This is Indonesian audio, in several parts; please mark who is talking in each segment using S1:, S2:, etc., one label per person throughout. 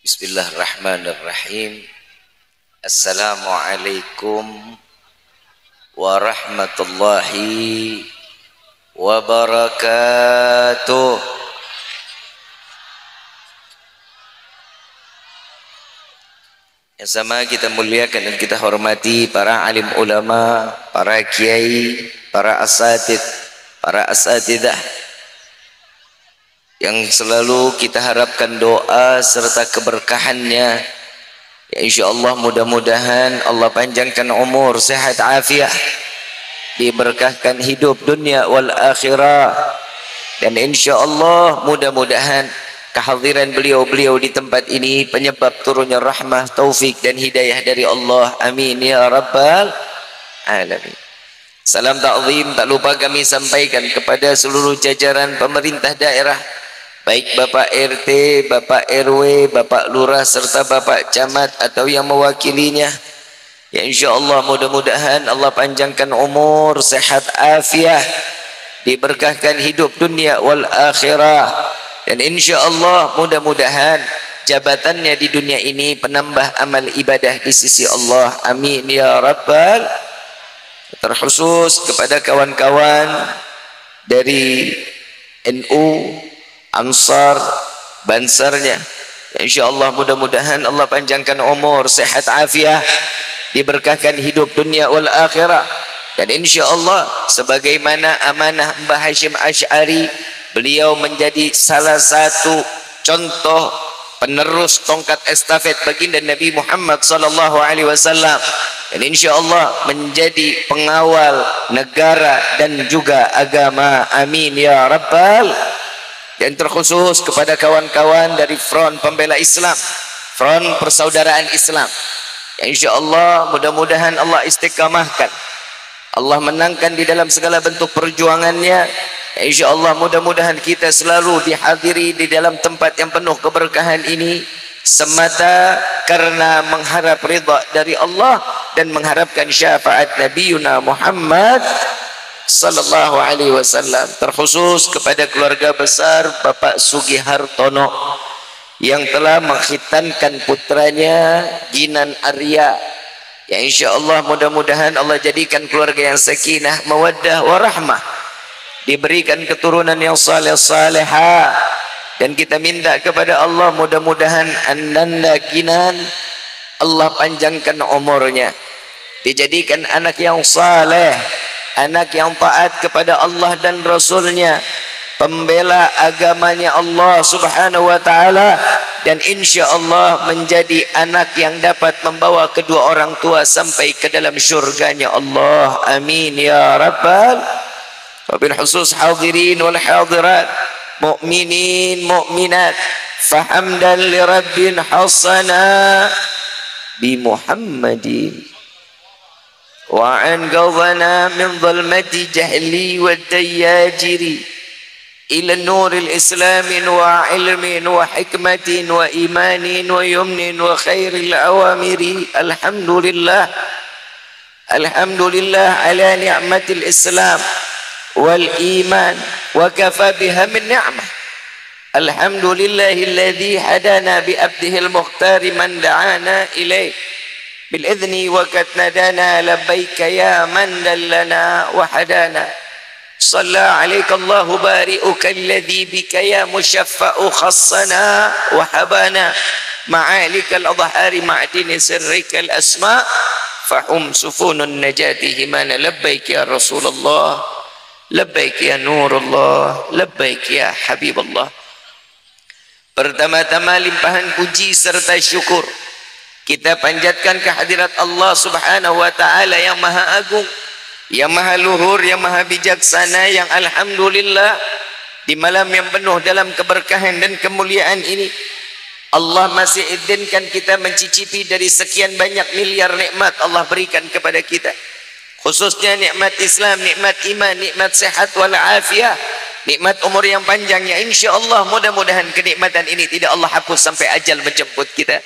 S1: Bismillahirrahmanirrahim. Assalamualaikum warahmatullahi wabarakatuh. Yang sama kita muliakan dan kita hormati para alim ulama, para kiai, para asatidah yang selalu kita harapkan doa serta keberkahannya. Ya insyaallah mudah-mudahan Allah panjangkan umur, sehat afiat, diberkahkan hidup dunia wal akhirah, dan insyaallah mudah-mudahan kehadiran beliau-beliau di tempat ini penyebab turunnya rahmah, taufik dan hidayah dari Allah. Amin ya rabbal alamin. Salam ta'zim tak lupa kami sampaikan kepada seluruh jajaran pemerintah daerah, baik Bapak RT, Bapak RW, Bapak Lurah serta Bapak Camat atau yang mewakilinya. Ya insyaallah mudah-mudahan Allah panjangkan umur, sehat afiat, diberkahkan hidup dunia wal akhirah, dan insyaallah mudah-mudahan jabatannya di dunia ini penambah amal ibadah di sisi Allah. Amin ya rabbal. Terkhusus kepada kawan-kawan dari NU, Ansar, Bansarnya, insyaallah mudah-mudahan Allah panjangkan umur, sehat afiat, diberkahkan hidup dunia wal akhirah, dan insyaallah sebagaimana amanah Mbah Hashim Asy'ari, beliau menjadi salah satu contoh penerus tongkat estafet baginda Nabi Muhammad sallallahu alaihi wasallam, dan insyaallah menjadi pengawal negara dan juga agama. Amin ya rabbal. Dan terkhusus kepada kawan-kawan dari Front Pembela Islam, Front Persaudaraan Islam, ya insyaallah mudah-mudahan Allah istiqamahkan, Allah menangkan di dalam segala bentuk perjuangannya. Ya insyaallah mudah-mudahan kita selalu dihadiri di dalam tempat yang penuh keberkahan ini semata karena mengharap ridha dari Allah dan mengharapkan syafaat Nabiuna Muhammad sallallahu alaihi wasallam. Terkhusus kepada keluarga besar Bapak Sugihartono yang telah mengkhitankan putranya Ginan Arya. Ya insyaallah mudah-mudahan Allah jadikan keluarga yang sakinah, mawaddah warahmah, diberikan keturunan yang saleh-salehah, dan kita minta kepada Allah mudah-mudahan Ananda Ginan Allah panjangkan umurnya, dijadikan anak yang saleh, anak yang taat kepada Allah dan Rasulnya, pembela agamanya Allah subhanahu wa ta'ala, dan insya Allah menjadi anak yang dapat membawa kedua orang tua sampai ke dalam syurganya Allah. Amin ya rabbal. Wabil khusus hadirin wal hadirat, mu'minin mu'minat, fahamdan li rabbin hasana bi Muhammadin وعن قضنا من ظلمة جهلي والدياجر إلى النور الإسلام وعلم وحكمة وإيمان ويمن وخير الأوامر. الحمد لله على نعمة الإسلام والإيمان وكفى بها من نعمة. الحمد لله الذي هدانا بأبده المختار من دعانا إليه بالإذن وقد ندانا لبيك يا من دلنا وحدانا. صلى عليك الله بارئك الذي بك يا مشفع خصنا وحبانا. معالك الأظهار معدن سرك الأسماء فهم سفون النجاة همانا. لبيك يا رسول الله، لبيك يا نور الله، لبيك يا حبيب الله. Pertama-tama limpahan puji serta syukur kita panjatkan kehadirat Allah subhanahu wa ta'ala yang maha agung, yang maha luhur, yang maha bijaksana, yang alhamdulillah di malam yang penuh dalam keberkahan dan kemuliaan ini Allah masih izinkan kita mencicipi dari sekian banyak miliar nikmat Allah berikan kepada kita, khususnya nikmat Islam, nikmat iman, nikmat sehat wal afiah, nikmat umur yang panjang. Ya insyaallah mudah-mudahan kenikmatan ini tidak Allah hapus sampai ajal menjemput kita.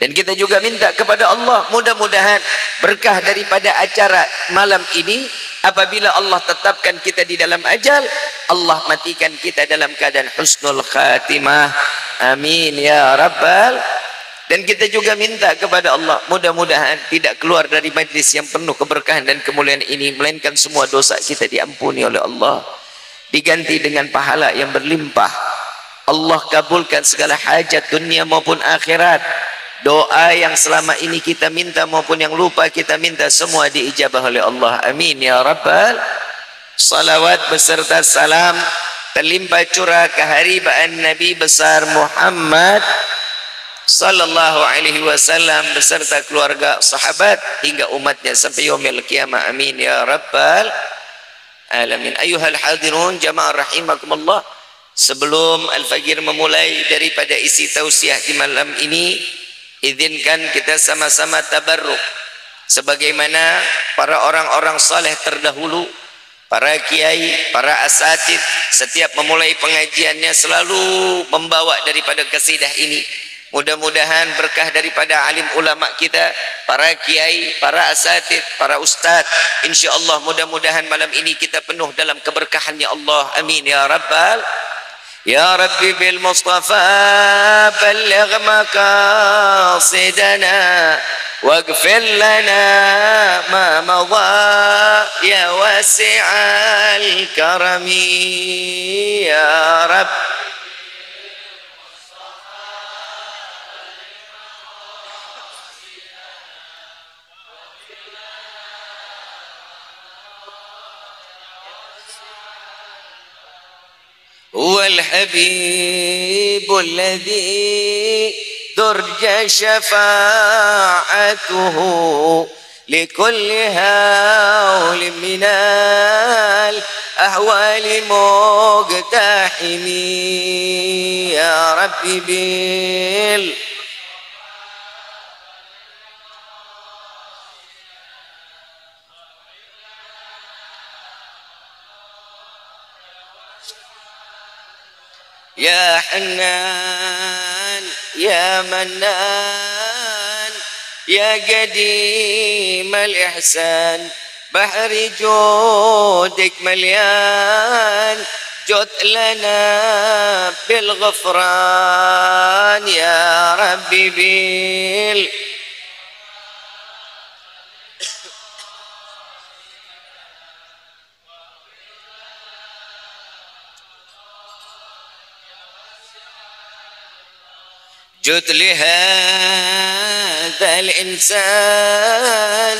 S1: Dan kita juga minta kepada Allah mudah-mudahan berkah daripada acara malam ini, apabila Allah tetapkan kita di dalam ajal, Allah matikan kita dalam keadaan husnul khatimah. Amin ya rabbal Dan kita juga minta kepada Allah, mudah-mudahan tidak keluar dari majlis yang penuh keberkahan dan kemuliaan ini, melainkan semua dosa kita diampuni oleh Allah, diganti dengan pahala yang berlimpah. Allah kabulkan segala hajat dunia maupun akhirat. Doa yang selama ini kita minta maupun yang lupa kita minta, semua diijabah oleh Allah. Amin ya rabbal. Salawat beserta salam terlimpah curah keharibaan Nabi besar Muhammad sallallahu alaihi wasallam beserta keluarga, sahabat hingga umatnya sampai yaumil qiyamah. Amin ya rabbal alamin. Ayuhal hadirun jamaah rahimakumullah. Sebelum Al-Fajr memulai daripada isi tausiah di malam ini, izinkan kita sama-sama tabarruk sebagaimana para orang-orang saleh terdahulu, para kiai, para asatid setiap memulai pengajiannya selalu membawa daripada kasidah ini. Mudah-mudahan berkah daripada alim ulama kita, para kiai, para asatid, para ustaz, insyaallah mudah-mudahan malam ini kita penuh dalam keberkahannya Allah. Amin ya rabbal. Ya Rabbi bil Mustafa balligh maqasidana waghfir lana ma madha ya wasi'al karami ya Rabb. هو الحبيب الذي ترجى شفاعته لكل هول من الأحوال مقتحم يا ربي بال يا حنان يا منان يا قديم الإحسان بحر جودك مليان جد لنا بالغفران يا ربي بال جد لهذا الإنسان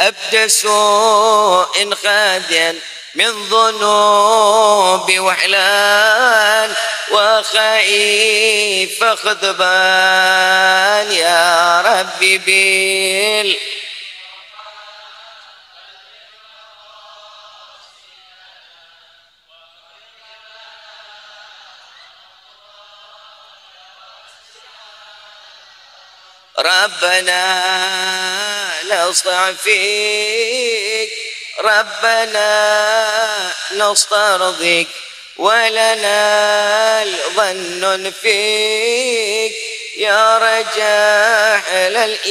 S1: أبدى سوء خاديا من ذنوب وحلان وخائف خذبان يا ربي بال ربنا نصطع فيك ربنا نسترضيك ولنا الظن فيك يا رجاحل الإيمان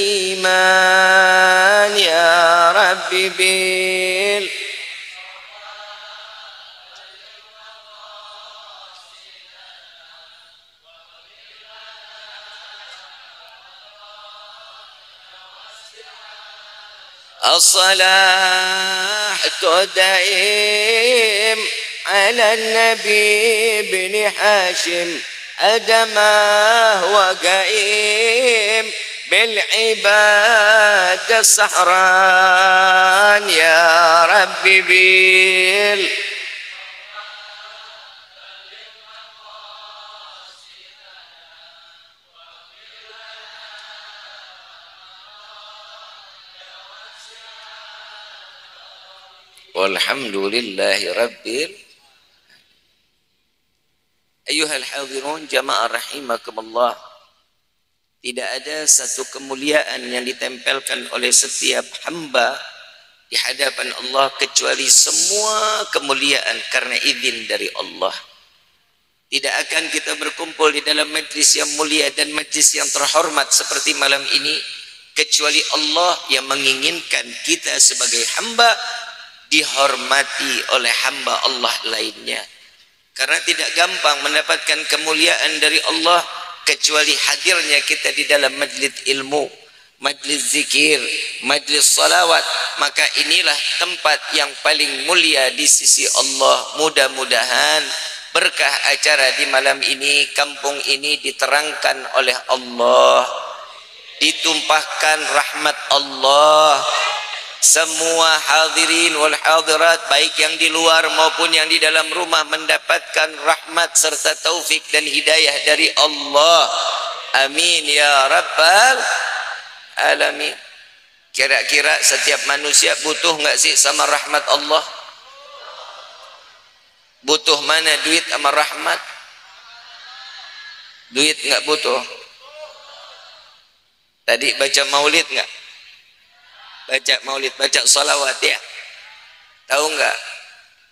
S1: يا ربي بال الصلاة تدائم على النبي بن هاشم أدمه وقائم بالعباد السحران يا ربي بال Walhamdulillahi rabbil. Ayyuhal hadirun jamaah rahimakumullah. Tidak ada satu kemuliaan yang ditempelkan oleh setiap hamba di hadapan Allah kecuali semua kemuliaan karena izin dari Allah. Tidak akan kita berkumpul di dalam majlis yang mulia dan majlis yang terhormat seperti malam ini kecuali Allah yang menginginkan kita sebagai hamba dihormati oleh hamba Allah lainnya. Karena tidak gampang mendapatkan kemuliaan dari Allah kecuali hadirnya kita di dalam majlis ilmu, majlis zikir, majlis salawat. Maka inilah tempat yang paling mulia di sisi Allah. Mudah-mudahan berkah acara di malam ini, kampung ini diterangkan oleh Allah, ditumpahkan rahmat Allah. Semua hadirin wal hadirat, baik yang di luar maupun yang di dalam rumah, mendapatkan rahmat serta taufik dan hidayah dari Allah. Amin ya rabbal alamin. Kira-kira setiap manusia butuh nggak sih sama rahmat Allah? Butuh mana duit sama rahmat? Duit nggak butuh. Tadi baca maulid nggak? Baca maulid, baca salawat ya. Tahu nggak?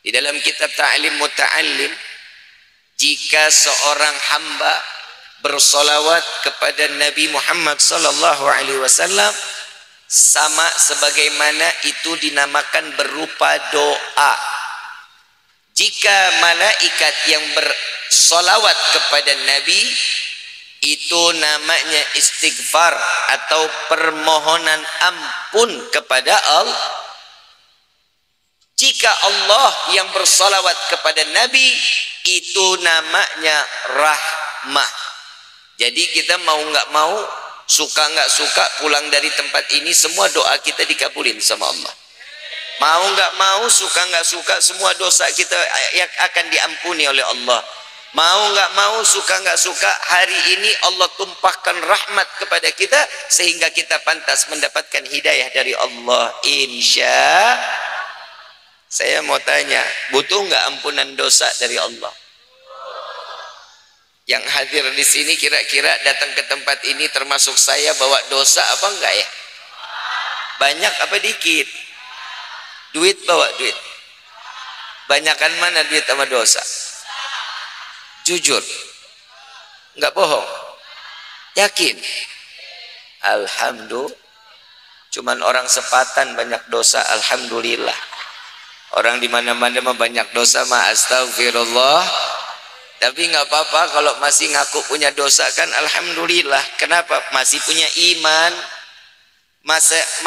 S1: Di dalam kitab Ta'lim Muta'allim, jika seorang hamba bersolawat kepada Nabi Muhammad sallallahu alaihi wasallam, sama sebagaimana itu dinamakan berupa doa. Jika malaikat yang bersolawat kepada Nabi, itu namanya istighfar atau permohonan ampun kepada Allah. Jika Allah yang bersolawat kepada Nabi, itu namanya rahmah. Jadi kita mau nggak mau, suka nggak suka, pulang dari tempat ini semua doa kita dikabulin sama Allah. Mau nggak mau, suka nggak suka, semua dosa kita yang akan diampuni oleh Allah. Mau nggak mau, suka nggak suka, hari ini Allah tumpahkan rahmat kepada kita sehingga kita pantas mendapatkan hidayah dari Allah. Insya. Saya mau tanya, butuh nggak ampunan dosa dari Allah? Yang hadir di sini kira-kira datang ke tempat ini termasuk saya bawa dosa apa enggak ya? Banyak apa dikit? Duit bawa duit. Banyakan mana duit sama dosa? Jujur, nggak bohong, yakin. Alhamdulillah. Cuman orang sepatan banyak dosa, alhamdulillah. Orang di mana-mana mah banyak dosa, mah astagfirullah. Tapi nggak apa-apa kalau masih ngaku punya dosa kan, alhamdulillah. Kenapa? Masih punya iman.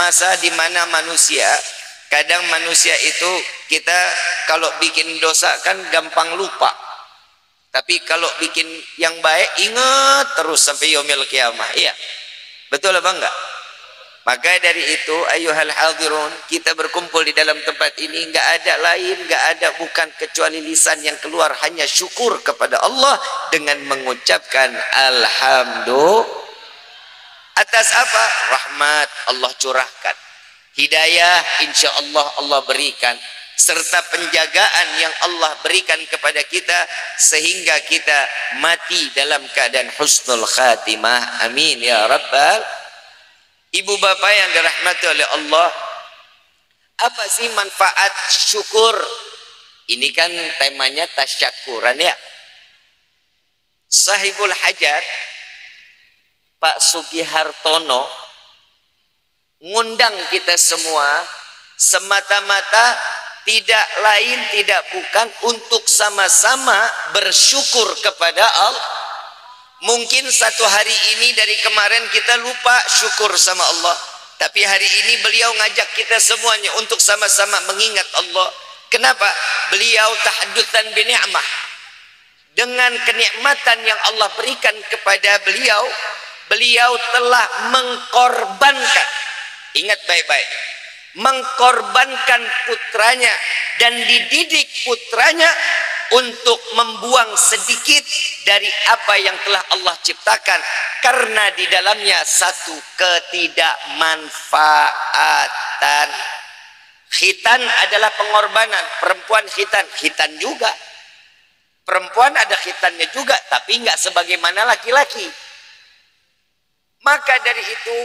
S1: Masa di mana manusia, kadang manusia itu kita kalau bikin dosa kan gampang lupa. Tapi kalau bikin yang baik ingat terus sampai yaumil qiyamah. Iya. Betul apa enggak? Maka dari itu ayyuhal hadirun, kita berkumpul di dalam tempat ini enggak ada lain, enggak ada bukan kecuali lisan yang keluar hanya syukur kepada Allah dengan mengucapkan alhamdulillah. Atas apa? Rahmat Allah curahkan. Hidayah insyaallah Allah berikan, serta penjagaan yang Allah berikan kepada kita sehingga kita mati dalam keadaan husnul khatimah. Amin ya rabbal. Ibu bapak yang dirahmati oleh Allah, apa sih manfaat syukur? Ini kan temanya tasyakuran ya. Sahibul Hajat Pak Sugihartono ngundang kita semua semata-mata tidak lain tidak bukan untuk sama-sama bersyukur kepada Allah. Mungkin satu hari ini dari kemarin kita lupa syukur sama Allah, tapi hari ini beliau ngajak kita semuanya untuk sama-sama mengingat Allah. Kenapa? Beliau tahaddutan bi ni'mah, dengan kenikmatan yang Allah berikan kepada beliau, beliau telah mengkorbankan, ingat baik-baik, mengkorbankan putranya dan dididik putranya untuk membuang sedikit dari apa yang telah Allah ciptakan, karena di dalamnya satu ketidakmanfaatan. Khitan adalah pengorbanan, perempuan khitan juga, perempuan ada khitannya juga, tapi nggak sebagaimana laki-laki. Maka dari itu,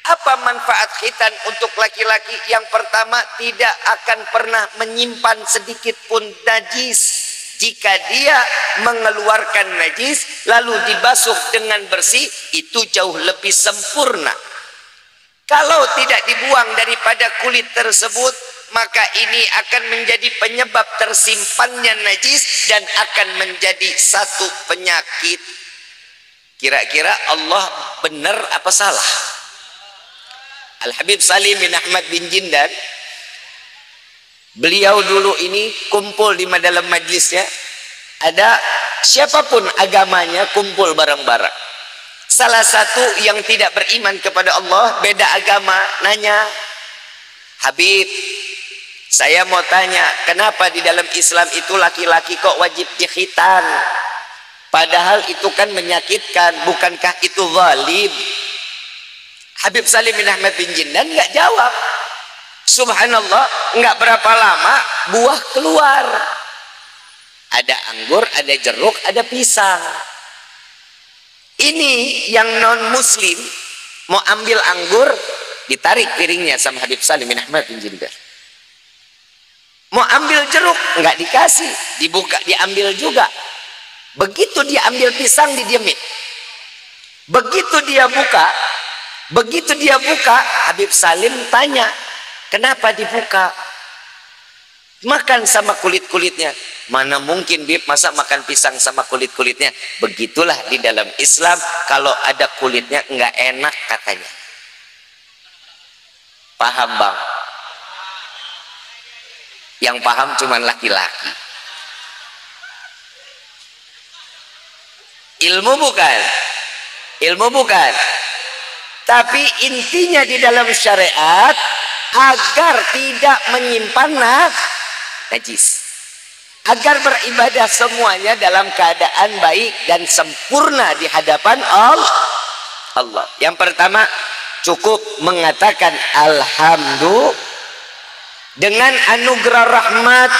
S1: apa manfaat khitan untuk laki-laki? Yang pertama, tidak akan pernah menyimpan sedikit pun najis. Jika dia mengeluarkan najis lalu dibasuh dengan bersih, itu jauh lebih sempurna. Kalau tidak dibuang daripada kulit tersebut, maka ini akan menjadi penyebab tersimpannya najis dan akan menjadi satu penyakit. Kira-kira Allah benar apa salah? Al-Habib Salim bin Ahmad bin Jindan, beliau dulu ini kumpul di dalam majlisnya, ada siapapun agamanya kumpul bareng-bareng. Salah satu yang tidak beriman kepada Allah, beda agama, nanya, Habib, saya mau tanya, kenapa di dalam Islam itu laki-laki kok wajib dikhitan? Padahal itu kan menyakitkan, bukankah itu zalim? Habib Salim bin Ahmad bin Jindan nggak jawab. Subhanallah, nggak berapa lama buah keluar. Ada anggur, ada jeruk, ada pisang. Ini yang non muslim mau ambil anggur, ditarik piringnya sama Habib Salim bin Ahmad bin Jindan. Mau ambil jeruk, nggak dikasih, dibuka, diambil juga. Begitu dia ambil pisang, didiemin. Begitu dia buka, Habib Salim tanya, kenapa dibuka? Makan sama kulit-kulitnya. Mana mungkin Bib, masa makan pisang sama kulit-kulitnya? Begitulah di dalam Islam, kalau ada kulitnya nggak enak katanya. Paham bang? Yang paham cuma laki-laki. Ilmu bukan. Tapi intinya di dalam syariat agar tidak menyimpan najis, agar beribadah semuanya dalam keadaan baik dan sempurna di hadapan Allah. Yang pertama, cukup mengatakan alhamdulillah dengan anugerah rahmat.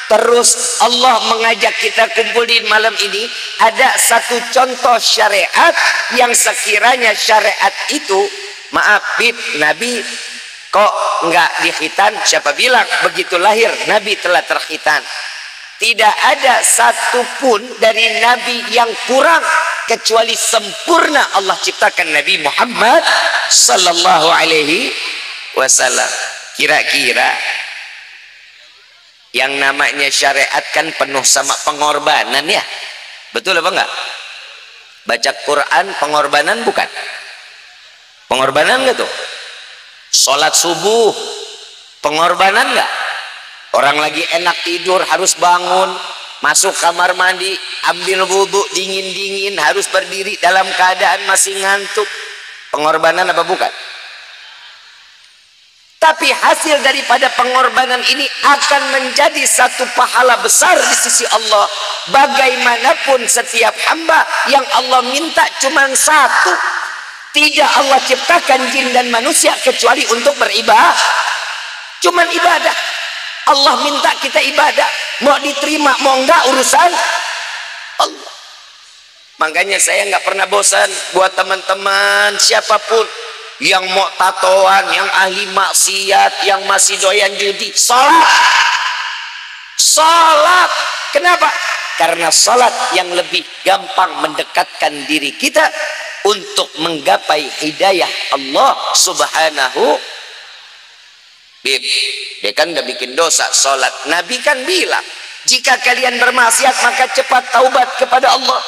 S1: Terus Allah mengajak kita kumpul di malam ini. Ada satu contoh syariat yang sekiranya syariat itu, maaf Bib, Nabi kok nggak dikhitan? Siapa bilang begitu lahir Nabi telah terkhitan? Tidak ada satupun dari Nabi yang kurang, kecuali sempurna Allah ciptakan Nabi Muhammad sallallahu alaihi wasallam. Kira-kira yang namanya syariat kan penuh sama pengorbanan ya, betul apa enggak? Baca Quran pengorbanan bukan? Pengorbanan enggak tuh? Sholat subuh pengorbanan enggak? Orang lagi enak tidur harus bangun, masuk kamar mandi, ambil wudhu dingin-dingin, harus berdiri dalam keadaan masih ngantuk. Pengorbanan apa bukan? Tapi hasil daripada pengorbanan ini akan menjadi satu pahala besar di sisi Allah. Bagaimanapun setiap hamba yang Allah minta cuma satu. Tidak Allah ciptakan jin dan manusia kecuali untuk beribadah. Cuman ibadah. Allah minta kita ibadah. Mau diterima, mau enggak urusan Allah. Makanya saya nggak pernah bosan buat teman-teman siapapun yang mau tatoan, yang ahli maksiat, yang masih doyan judi, salat. Kenapa? Karena salat yang lebih gampang mendekatkan diri kita untuk menggapai hidayah Allah subhanahu. Bib, dia kan udah bikin dosa salat. Nabi kan bilang, jika kalian bermaksiat maka cepat taubat kepada Allah,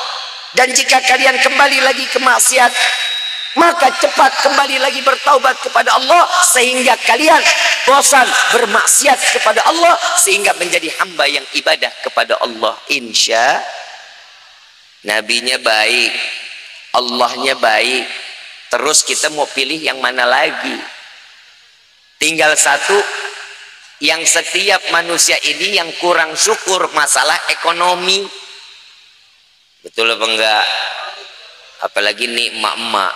S1: dan jika kalian kembali lagi ke maksiat maka cepat kembali lagi bertaubat kepada Allah, sehingga kalian bosan bermaksiat kepada Allah, sehingga menjadi hamba yang ibadah kepada Allah. Insya Nabinya baik, Allahnya baik, terus kita mau pilih yang mana lagi? Tinggal satu, yang setiap manusia ini yang kurang syukur masalah ekonomi. Betul apa enggak? Apalagi nih emak-emak,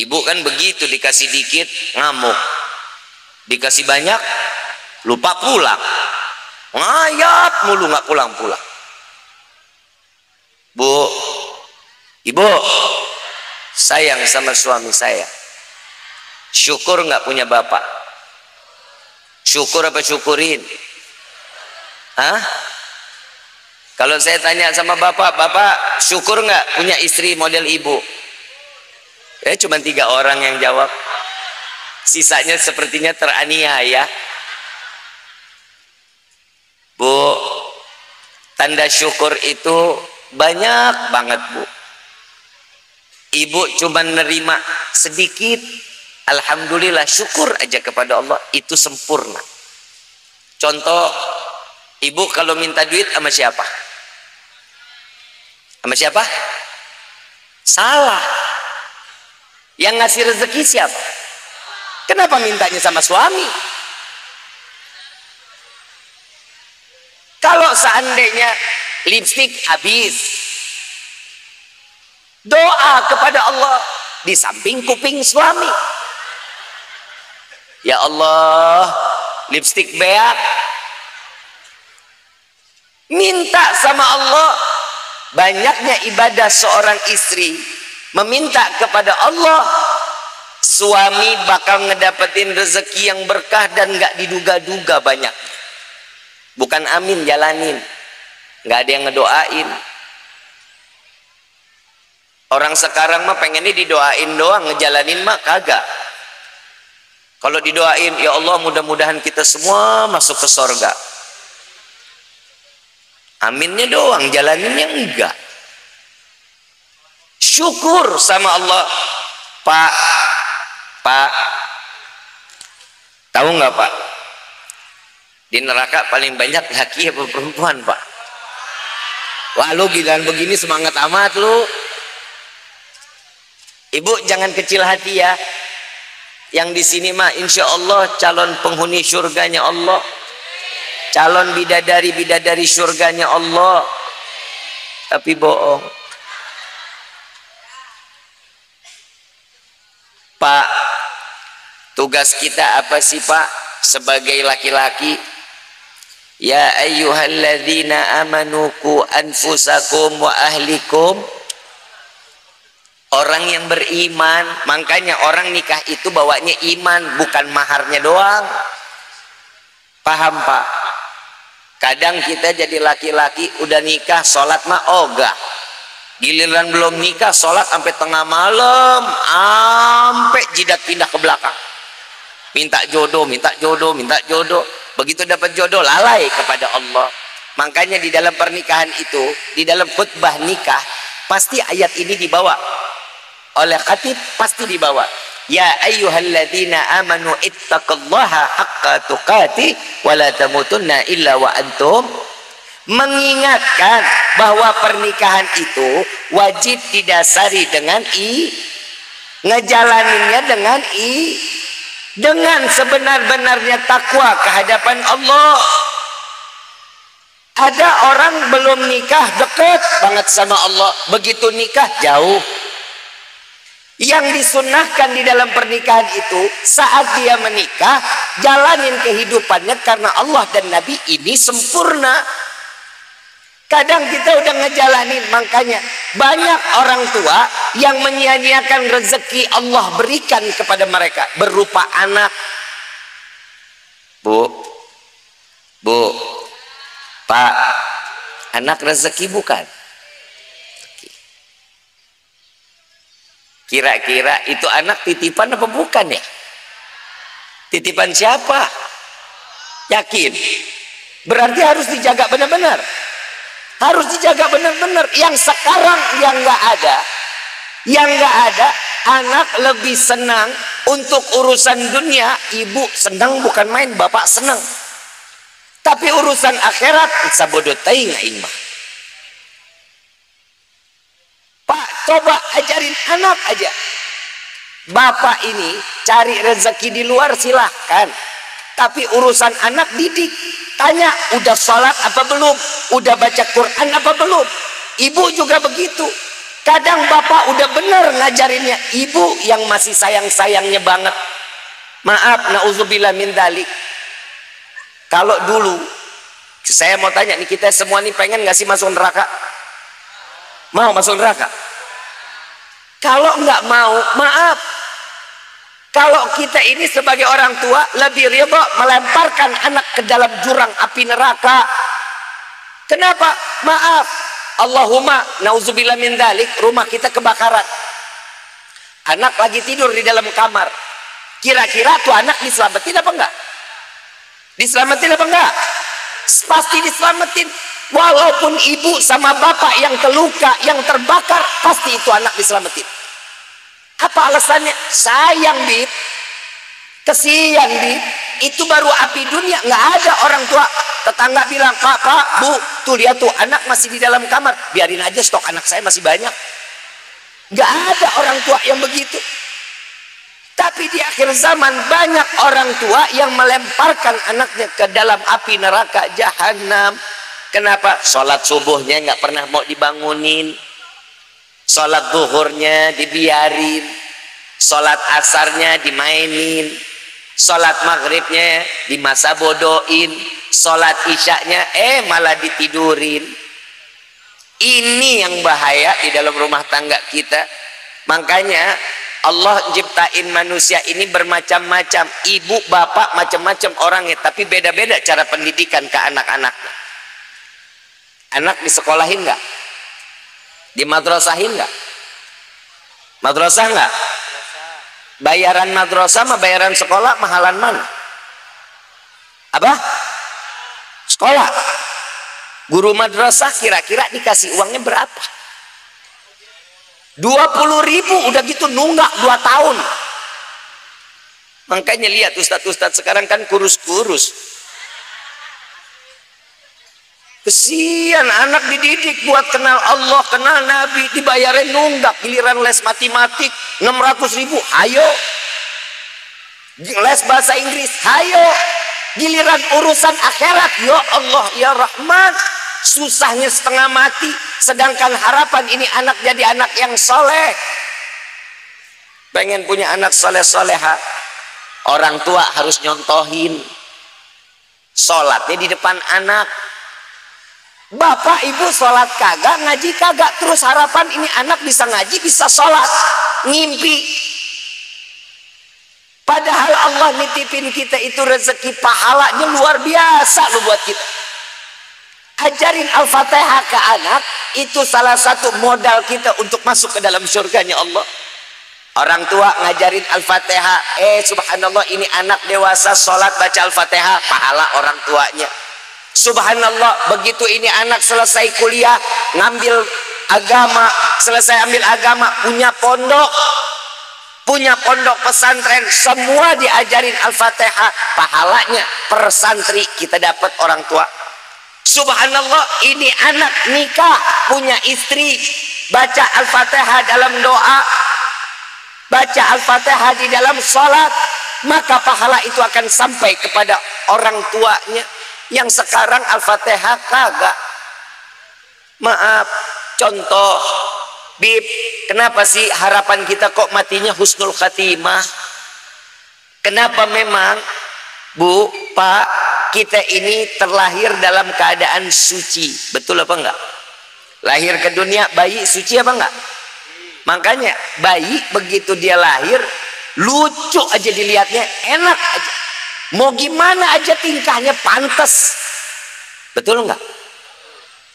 S1: ibu kan begitu, dikasih dikit ngamuk, dikasih banyak lupa pulang, ngayap mulu nggak pulang-pulang. Bu, ibu sayang sama suami saya, syukur nggak punya bapak? Syukur apa syukurin? Hah? Kalau saya tanya sama bapak, bapak syukur nggak punya istri model ibu? Cuma 3 orang yang jawab, sisanya sepertinya teraniaya. Bu, tanda syukur itu banyak banget Bu. Ibu cuma nerima sedikit, alhamdulillah, syukur aja kepada Allah, itu sempurna. Contoh, ibu kalau minta duit sama siapa? Sama siapa? Salah. Yang ngasih rezeki siapa? Kenapa mintanya sama suami? Kalau seandainya lipstik habis, doa kepada Allah di samping kuping suami. Ya Allah, lipstik beak. Minta sama Allah. Banyaknya ibadah seorang istri meminta kepada Allah, suami bakal ngedapetin rezeki yang berkah dan gak diduga-duga banyak. Bukan amin, jalanin. Gak ada yang ngedoain. Orang sekarang mah pengennya didoain doang, ngejalanin mah kagak. Kalau didoain, ya Allah mudah-mudahan kita semua masuk ke sorga. Aminnya doang, jalaninnya enggak. Syukur sama Allah. Pak, tahu nggak Pak? Di neraka paling banyak laki apa perempuan Pak? Wah lu giliran begini semangat amat lu. Ibu jangan kecil hati ya. Yang di sini mah insya Allah calon penghuni surganya Allah. Calon bidadari surganya Allah. Tapi bohong. Pak, tugas kita apa sih Pak sebagai laki-laki? Ya ayyuhalladzina amanu qu anfusakum wa ahlikum. Orang yang beriman, makanya orang nikah itu bawanya iman, bukan maharnya doang. Paham Pak? Kadang kita jadi laki-laki udah nikah sholat mah ogah, giliran belum nikah sholat sampai tengah malam, sampai jidat pindah ke belakang, minta jodoh, minta jodoh, minta jodoh. Begitu dapat jodoh lalai kepada Allah. Makanya di dalam pernikahan itu, di dalam khutbah nikah pasti ayat ini dibawa oleh khatib, pasti dibawa. Ya ayyuhalladzina amanu ittaqullaha haqqa tuqatih wa la tamutunna illa wa antum. Mengingatkan bahwa pernikahan itu wajib didasari dengan ngejalaninnya dengan sebenar-benarnya takwa kehadapan Allah. Ada orang belum nikah dekat banget sama Allah, begitu nikah jauh. Yang disunnahkan di dalam pernikahan itu saat dia menikah, jalanin kehidupannya karena Allah dan Nabi ini sempurna. Kadang kita udah ngejalanin, makanya banyak orang tua yang menyia-nyiakan rezeki Allah berikan kepada mereka berupa anak. Bu, Pak, anak rezeki bukan? Kira-kira itu anak titipan apa bukan ya? Titipan siapa? Yakin? Berarti harus dijaga benar-benar. Harus dijaga benar-benar. Yang sekarang yang nggak ada, anak lebih senang untuk urusan dunia. Ibu senang bukan main, bapak senang. Tapi urusan akhirat sabodo teuing aing mah. Pak, coba ajarin anak aja. Bapak ini cari rezeki di luar silahkan. Tapi urusan anak didik. Tanya, udah sholat apa belum? Udah baca Quran apa belum? Ibu juga begitu. Kadang bapak udah bener ngajarinnya. Ibu yang masih sayang-sayangnya banget. Maaf, na'udzubillah min dzalik. Kalau dulu, saya mau tanya nih, kita semua nih pengen gak sih masuk neraka? Mau masuk neraka? Kalau nggak mau, maaf. Kalau kita ini sebagai orang tua lebih ridho melemparkan anak ke dalam jurang api neraka. Kenapa? Maaf. Allahumma nauzubillah min dzalik, rumah kita kebakaran. Anak lagi tidur di dalam kamar. Kira-kira tuh anak diselamatin apa enggak? Diselamatin apa enggak? Pasti diselamatin. Walaupun ibu sama bapak yang terluka, yang terbakar, pasti itu anak diselamatin.
S2: Apa alasannya? Sayang, Bib. Kesian, Bib. Itu baru api dunia. Nggak ada orang tua. Tetangga bilang, Pak, Bu, tuh lihat tuh anak masih di dalam kamar. Biarin aja, stok anak saya masih banyak. Nggak ada orang tua yang begitu. Tapi di akhir zaman banyak orang tua yang melemparkan anaknya ke dalam api neraka jahanam. Kenapa? Sholat subuhnya nggak pernah mau dibangunin. Sholat zuhurnya dibiarin. Sholat asarnya dimainin. Sholat maghribnya dimasa bodohin. Sholat isyaknya malah ditidurin. Ini yang bahaya di dalam rumah tangga kita. Makanya Allah ciptain manusia ini bermacam-macam. Ibu, bapak, macam-macam orangnya. Tapi beda-beda cara pendidikan ke anak-anaknya. Anak disekolahin nggak? Dimadrasahin nggak? Madrasah nggak? Bayaran madrasah sama bayaran sekolah mahalan mana? Apa? Sekolah. Guru madrasah kira-kira dikasih uangnya berapa? 20.000 udah gitu nunggak 2 tahun. Makanya lihat ustadz-ustadz sekarang kan kurus-kurus. Kesian anak dididik buat kenal Allah, kenal Nabi, dibayarin nunggak. Giliran les matematik 600.000, ayo. Les bahasa Inggris, ayo. Giliran urusan akhirat, ya Allah, ya Rahman, susahnya setengah mati. Sedangkan harapan ini anak jadi anak yang soleh. Pengen punya anak soleh-soleha, orang tua harus nyontohin. Sholatnya di depan anak. Bapak ibu sholat kagak, ngaji kagak, terus harapan ini anak bisa ngaji, bisa sholat, ngimpi. Padahal Allah nitipin kita itu rezeki pahalanya luar biasa loh buat kita. Ajarin Al-Fatihah ke anak, itu salah satu modal kita untuk masuk ke dalam surganya Allah. Orang tua ngajarin Al-Fatihah, subhanallah ini anak dewasa sholat baca Al-Fatihah, pahala orang tuanya. Subhanallah, begitu ini anak selesai kuliah, ngambil agama, selesai ambil agama, punya pondok pesantren, semua diajarin Al-Fatihah, pahalanya per santri kita dapat orang tua. Subhanallah, ini anak nikah, punya istri, baca Al-Fatihah dalam doa, baca Al-Fatihah di dalam sholat, maka pahala itu akan sampai kepada orang tuanya. Yang sekarang Al-Fatihah kagak. Maaf, contoh, Bib, kenapa sih harapan kita kok matinya husnul khatimah? Kenapa memang, Bu, Pak, kita ini terlahir dalam keadaan suci? Betul apa enggak? Lahir ke dunia bayi suci apa enggak? Makanya bayi begitu dia lahir, lucu aja dilihatnya, enak aja. Mau gimana aja tingkahnya pantas. Betul enggak?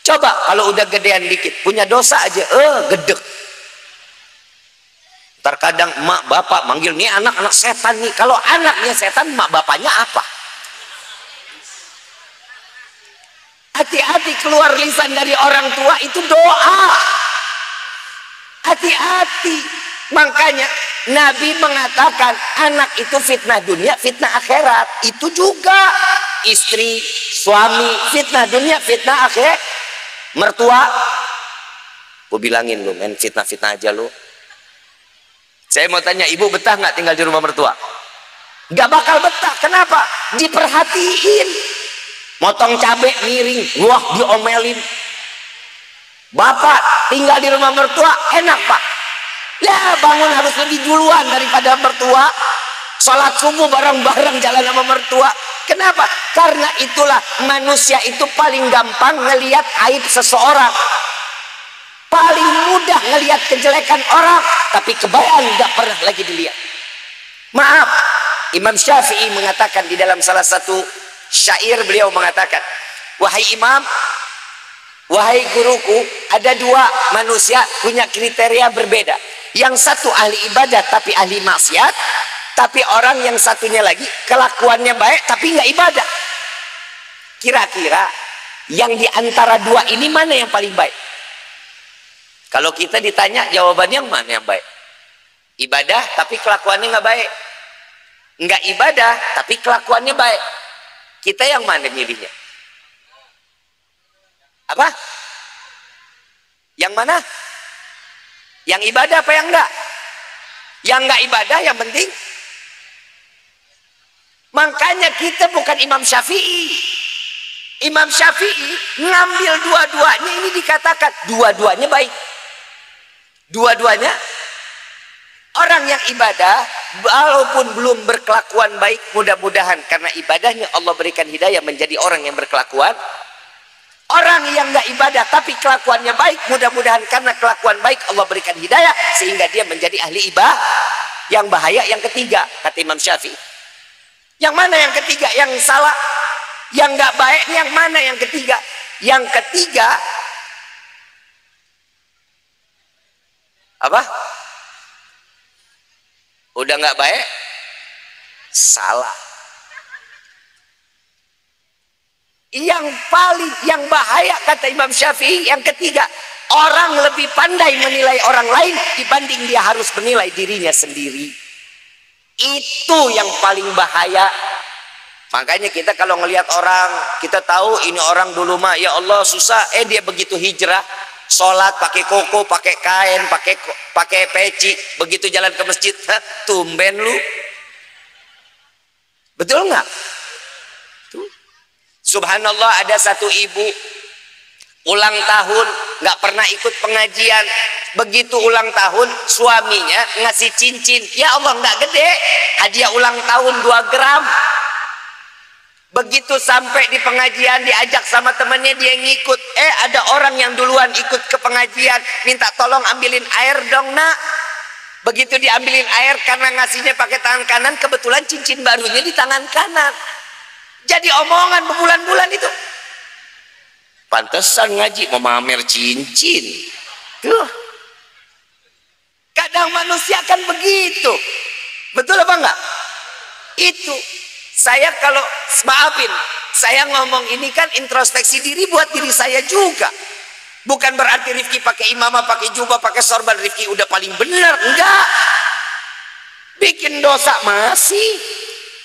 S2: Coba kalau udah gedean dikit, punya dosa aja, gedek. Terkadang emak bapak manggil, nih anak-anak setan nih. Kalau anaknya setan, emak bapaknya apa? Hati-hati keluar lisan dari orang tua itu doa. Hati-hati. Makanya Nabi mengatakan anak itu fitnah dunia, fitnah akhirat. Itu juga istri, suami, fitnah dunia, fitnah akhirat. Mertua, gue bilangin lu, men, fitnah-fitnah aja lu. Saya mau tanya, ibu betah nggak tinggal di rumah mertua? Gak bakal betah. Kenapa? Diperhatiin. Motong cabai miring, wah diomelin. Bapak tinggal di rumah mertua enak, Pak. Ya bangun harus lebih duluan daripada mertua. Sholat subuh bareng-bareng jalan sama mertua. Kenapa? Karena itulah manusia itu paling gampang ngelihat aib seseorang, paling mudah ngelihat kejelekan orang, tapi kebaikan nggak pernah lagi dilihat. Maaf, Imam Syafi'i mengatakan di dalam salah satu syair, beliau mengatakan, wahai imam, wahai guruku, ada dua manusia punya kriteria berbeda. Yang satu ahli ibadah tapi ahli maksiat, tapi orang yang satunya lagi kelakuannya baik tapi nggak ibadah. Kira-kira yang di antara dua ini mana yang paling baik? Kalau kita ditanya jawabannya yang mana yang baik? Ibadah tapi kelakuannya nggak baik. Nggak ibadah tapi kelakuannya baik. Kita yang mana milihnya? Apa? Yang mana? Yang ibadah apa yang enggak? Yang enggak ibadah yang penting. Makanya kita bukan Imam Syafi'i. Imam Syafi'i ngambil dua-duanya, ini dikatakan dua-duanya baik. Dua-duanya orang yang ibadah walaupun belum berkelakuan baik, mudah-mudahan karena ibadahnya Allah berikan hidayah menjadi orang yang berkelakuan. Orang yang nggak ibadah tapi kelakuannya baik, mudah-mudahan karena kelakuan baik Allah berikan hidayah sehingga dia menjadi ahli ibadah. Yang bahaya yang ketiga, kata Imam Syafi'i. Yang mana yang ketiga yang salah? Yang nggak baik yang mana yang ketiga? Yang ketiga apa? Udah nggak baik? Salah. Yang bahaya kata Imam Syafi'i yang ketiga, orang lebih pandai menilai orang lain dibanding dia harus menilai dirinya sendiri. Itu yang paling bahaya. Makanya kita kalau ngelihat orang, kita tahu ini orang dulu mah ya Allah susah, dia begitu hijrah, sholat pakai koko, pakai kain, pakai peci, begitu jalan ke masjid, tumben lu. Betul nggak? Subhanallah, ada satu ibu ulang tahun nggak pernah ikut pengajian. Begitu ulang tahun suaminya ngasih cincin, ya Allah nggak gede, hadiah ulang tahun 2 gram. Begitu sampai di pengajian diajak sama temannya, dia ngikut. Ada orang yang duluan ikut ke pengajian, minta tolong ambilin air dong nak. Begitu diambilin air, karena ngasihnya pakai tangan kanan, kebetulan cincin barunya di tangan kanan. Jadi omongan berbulan-bulan itu. Pantesan ngaji memamer cincin. Tuh. Kadang manusia kan begitu. Betul apa enggak? Itu. Saya kalau maafin, saya ngomong ini kan introspeksi diri buat diri saya juga. Bukan berarti Rifki pakai imamah, pakai jubah, pakai sorban Rifki udah paling benar. Enggak. Bikin dosa masih.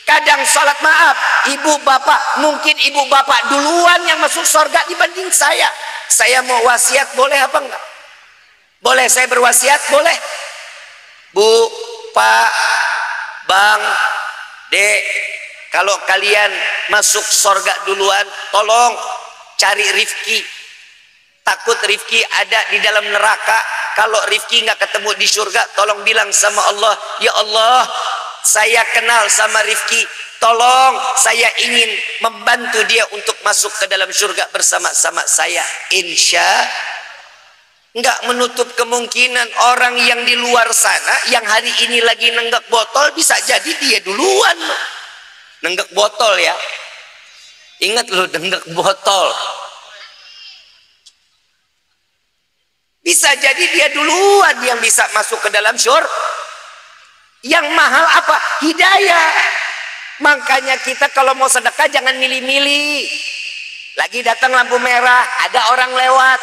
S2: Kadang sholat maaf, ibu bapak, mungkin ibu bapak duluan yang masuk surga dibanding saya. Saya mau wasiat boleh apa enggak? Boleh saya berwasiat? Boleh. Bu, Pak, Bang, Dek, kalau kalian masuk surga duluan, tolong cari Rifki. Takut Rifki ada di dalam neraka. Kalau Rifki nggak ketemu di surga, tolong bilang sama Allah, ya Allah, saya kenal sama Rifki, tolong saya ingin membantu dia untuk masuk ke dalam surga bersama-sama saya. Insya nggak menutup kemungkinan orang yang di luar sana yang hari ini lagi nenggak botol bisa jadi dia duluan. Nenggak botol ya, ingat loh, nenggak botol. Bisa jadi dia duluan yang bisa masuk ke dalam surga. Yang mahal apa? Hidayah. Makanya kita kalau mau sedekah jangan milih-milih. Lagi datang lampu merah, ada orang lewat.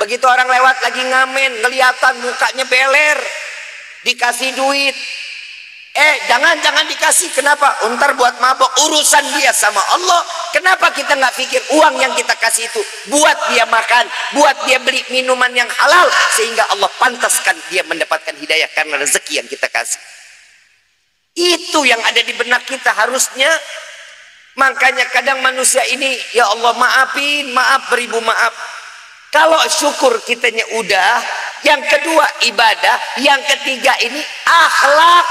S2: Begitu orang lewat lagi ngamen, ngeliatan mukanya beler, dikasih duit. Jangan dikasih. Kenapa? Ntar buat mabok. Urusan dia sama Allah. Kenapa kita nggak pikir uang yang kita kasih itu buat dia makan, buat dia beli minuman yang halal, sehingga Allah pantaskan dia mendapatkan hidayah karena rezeki yang kita kasih. Itu yang ada di benak kita harusnya. Makanya kadang manusia ini, ya Allah maafin, maaf beribu maaf. Kalau syukur kitanya udah, yang kedua ibadah, yang ketiga ini akhlak.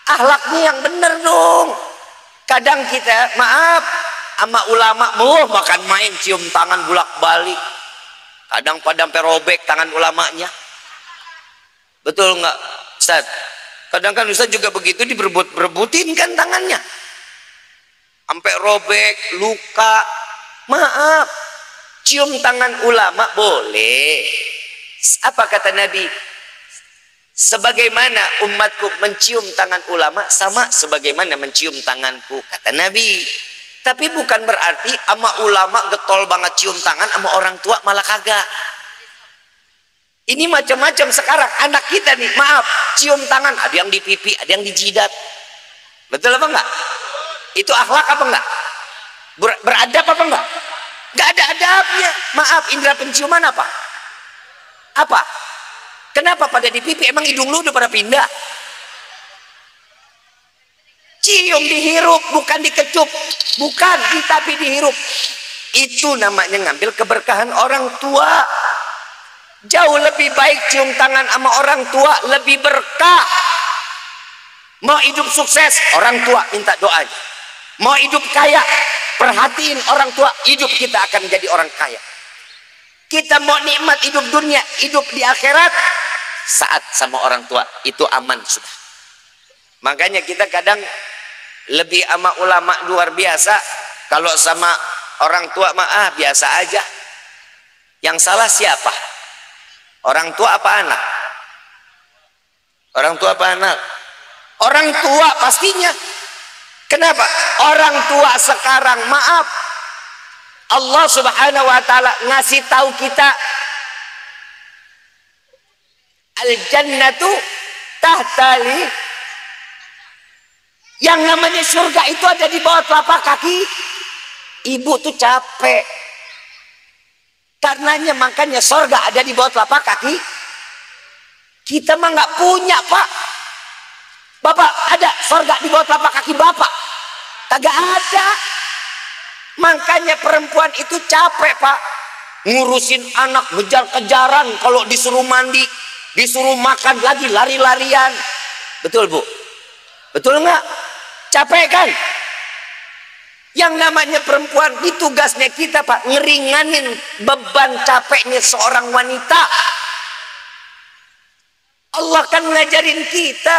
S2: Akhlaknya yang bener dong. Kadang kita maaf sama ulama, makan main cium tangan bulak balik. Kadang pada sampai robek tangan ulamanya. Betul nggak Ustaz? Kadang kan Ustaz juga begitu, diberebut-berebutin kan tangannya. Sampai robek, luka. Maaf. Cium tangan ulama boleh. Apa kata Nabi? Sebagaimana umatku mencium tangan ulama, sama sebagaimana mencium tanganku, kata Nabi. Tapi bukan berarti sama ulama getol banget cium tangan, sama orang tua malah kagak. Ini macam-macam sekarang anak kita nih, maaf, cium tangan, ada yang di pipi, ada yang di jidat. Betul apa enggak? Itu akhlak apa enggak? Beradab apa enggak? Enggak ada adabnya. Maaf, indera penciuman apa? Apa? Kenapa pada di pipi? Emang hidung lu udah pada pindah? Cium dihirup, bukan dikecup. Bukan, tapi dihirup. Itu namanya ngambil keberkahan orang tua. Jauh lebih baik cium tangan sama orang tua, lebih berkah. Mau hidup sukses, orang tua minta doanya. Mau hidup kaya, perhatiin orang tua, hidup kita akan jadi orang kaya. Kita mau nikmat hidup dunia, hidup di akhirat, saat sama orang tua, itu aman sudah. Makanya kita kadang lebih sama ulama luar biasa. Kalau sama orang tua mah biasa aja. Yang salah siapa? Orang tua apa anak? Orang tua apa anak? Orang tua pastinya. Kenapa? Orang tua sekarang, maaf, Allah subhanahu wa ta'ala ngasih tahu kita al-jannatu tahtali, yang namanya surga itu ada di bawah telapak kaki. Ibu tuh capek karenanya, makanya surga ada di bawah telapak kaki kita. Mah nggak punya, Pak. Bapak ada surga di bawah telapak kaki Bapak? Kagak ada. Makanya perempuan itu capek, Pak, ngurusin anak, ngejar-kejaran, kalau disuruh mandi, disuruh makan lagi lari-larian. Betul, Bu? Betul nggak? Capek kan? Yang namanya perempuan, di tugasnya kita, Pak, ngeringanin beban capeknya seorang wanita. Allah kan ngajarin kita,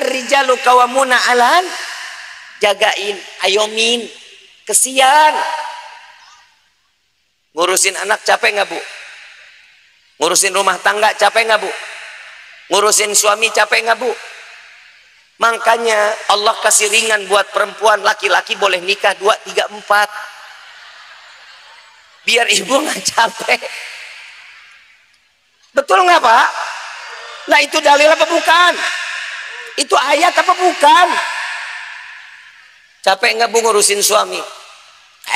S2: ar-rijalu qawwamuna 'alan, jagain, ayomin, kesian. Ngurusin anak capek nggak, Bu? Ngurusin rumah tangga capek nggak, Bu? Ngurusin suami capek nggak, Bu? Makanya Allah kasih ringan buat perempuan, laki-laki boleh nikah 2, 3, 4. Biar ibu nggak capek. Betul nggak, Pak? Nah, itu dalil apa bukan? Itu ayat apa bukan? Capek nggak, Bu, ngurusin suami?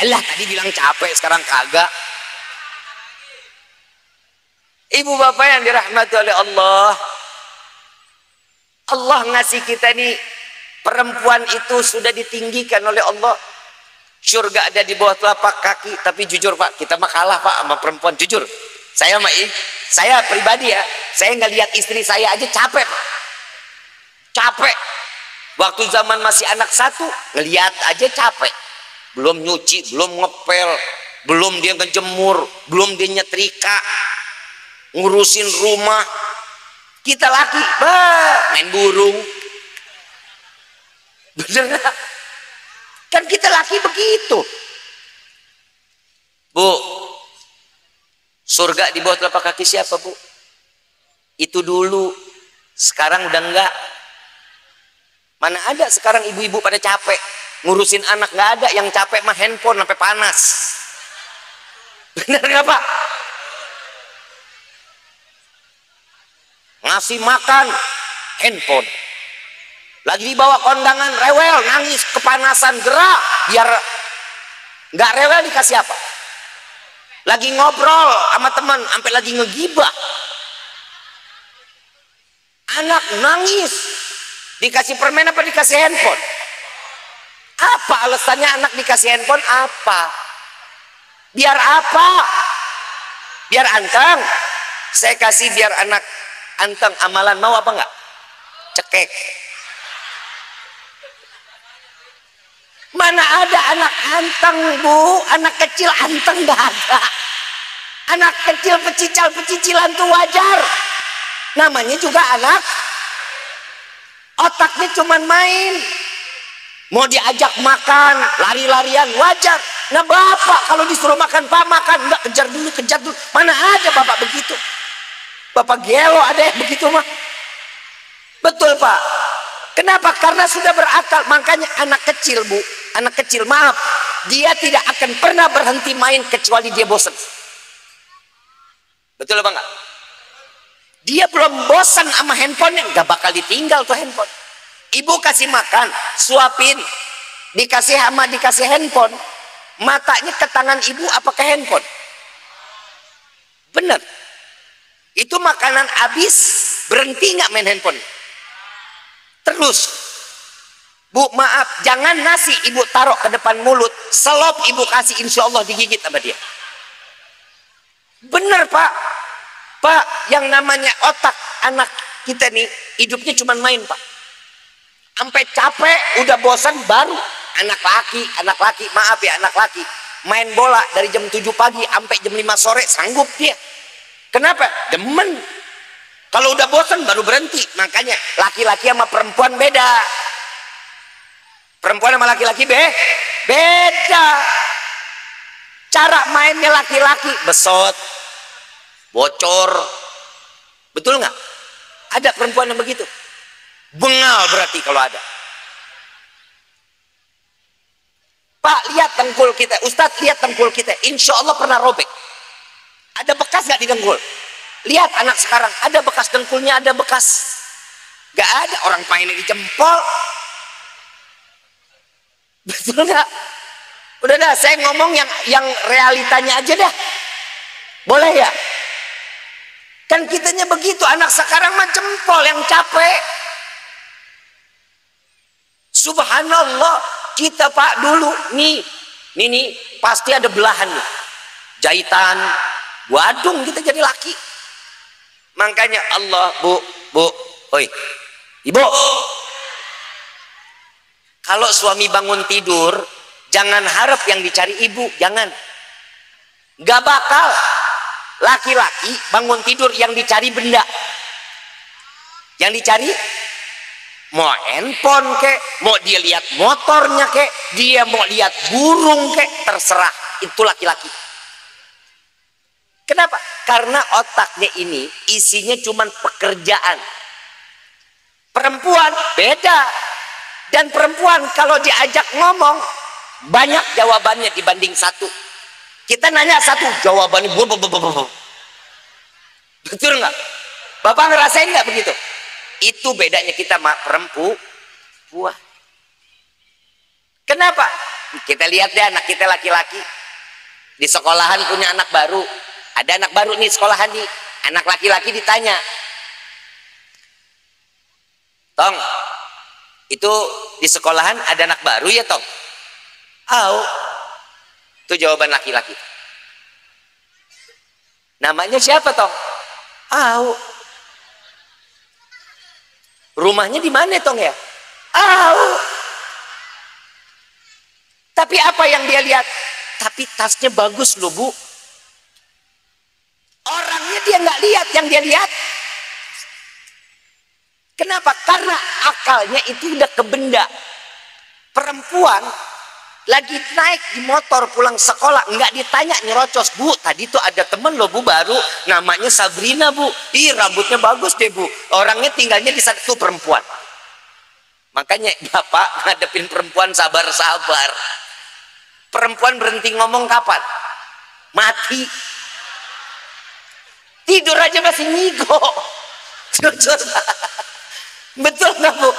S2: Alah, tadi bilang capek, sekarang kagak. Ibu bapak yang dirahmati oleh Allah, Allah ngasih kita nih, perempuan itu sudah ditinggikan oleh Allah. Surga ada di bawah telapak kaki. Tapi jujur, Pak, kita mah kalah, Pak, sama perempuan. Jujur, saya pribadi ya, saya nggak lihat istri saya aja capek, Pak. Capek. Waktu zaman masih anak satu, ngelihat aja capek. Belum nyuci, belum ngepel, belum dia ngejemur, belum dia nyetrika, ngurusin rumah. Kita laki, main burung. Bener gak? Kan kita laki begitu. Bu, surga di bawah telapak kaki siapa, Bu? Itu dulu. Sekarang udah enggak. Mana ada sekarang ibu-ibu pada capek ngurusin anak? Nggak ada. Yang capek mah handphone sampai panas. Bener nggak, Pak? Ngasih makan handphone, lagi dibawa kondangan rewel, nangis, kepanasan, gerak. Biar nggak rewel dikasih apa? Lagi ngobrol sama teman sampai lagi ngegibah, anak nangis, dikasih permen apa dikasih handphone? Apa alasannya anak dikasih handphone? Apa? Biar apa? Biar anteng. Saya kasih biar anak anteng. Amalan mau apa enggak? Cekek. Mana ada anak anteng, Bu? Anak kecil anteng enggak ada. Anak kecil pecicilan tuh wajar. Namanya juga anak. Otaknya cuman main. Mau diajak makan, lari-larian, wajar. Nah, bapak kalau disuruh makan, Pak makan. Enggak, kejar dulu. Mana ada bapak begitu? Bapak gelo ada yang begitu mah. Betul, Pak. Kenapa? Karena sudah berakal. Makanya anak kecil, Bu, anak kecil, maaf, dia tidak akan pernah berhenti main kecuali dia bosan. Betul apa enggak? Dia belum bosan sama handphonenya, nggak bakal ditinggal tuh handphone. Ibu kasih makan, suapin, dikasih handphone, matanya ke tangan ibu apa ke handphone? Bener. Itu makanan habis, berhenti nggak main handphone? Terus. Bu, maaf, jangan nasi ibu taruh ke depan mulut, selop ibu kasih, insya Allah digigit sama dia. Bener Pak. Pak, yang namanya otak anak kita nih, hidupnya cuma main Pak. Sampai capek, udah bosan, baru anak laki, maaf ya, anak laki main bola dari jam 7 pagi sampai jam 5 sore, sanggup dia. Kenapa? Demen. Kalau udah bosan baru berhenti. Makanya laki-laki sama perempuan beda. Perempuan sama laki-laki beda. Cara mainnya laki-laki besot, bocor. Betul nggak? Ada perempuan yang begitu? Bengal berarti kalau ada. Pak, lihat dengkul kita. Ustadz, lihat dengkul kita. Insya Allah pernah robek. Ada bekas nggak di dengkul? Lihat anak sekarang, ada bekas dengkulnya, ada bekas. Gak ada, orang mainnya di jempol. Betul nggak? Udah dah, saya ngomong yang realitanya aja dah. Boleh ya? Kan kitanya begitu, anak sekarang mah jempol yang capek. Subhanallah, kita Pak dulu nih pasti ada belahan nih. Jahitan, wadung kita jadi laki. Makanya Allah, bu, oi, ibu. Kalau suami bangun tidur, jangan harap yang dicari ibu, jangan. Gak bakal. Laki-laki bangun tidur yang dicari benda. Yang dicari mau handphone kek, mau dia lihat motornya kek, dia mau lihat burung kek, terserah. Itu laki-laki. Kenapa? Karena otaknya ini isinya cuma pekerjaan. Perempuan beda. Dan perempuan kalau diajak ngomong banyak jawabannya dibanding satu. Kita nanya satu, jawabannya betul nggak? Bapak ngerasain nggak begitu? Itu bedanya kita sama perempuan. Kenapa? Kita lihat deh anak kita laki-laki di sekolahan punya anak baru. Ada anak baru nih sekolahan nih, anak laki-laki ditanya, Tong, itu di sekolahan ada anak baru ya Tong? Itu jawaban laki-laki. Namanya siapa Tong? Rumahnya di mana Tong ya? Tapi apa yang dia lihat? Tapi tasnya bagus loh Bu. Orangnya dia nggak lihat, yang dia lihat. Kenapa? Karena akalnya itu udah ke benda. Perempuan lagi naik di motor pulang sekolah, nggak ditanya nyerocos, Bu, tadi tuh ada temen loh Bu baru, namanya Sabrina Bu. Ih, rambutnya bagus deh Bu. Orangnya tinggalnya di satu perempuan. Makanya Bapak ngadepin perempuan sabar-sabar. Perempuan berhenti ngomong kapan? Mati. Tidur aja masih ngigo. Jujur. Betul nggak Bu?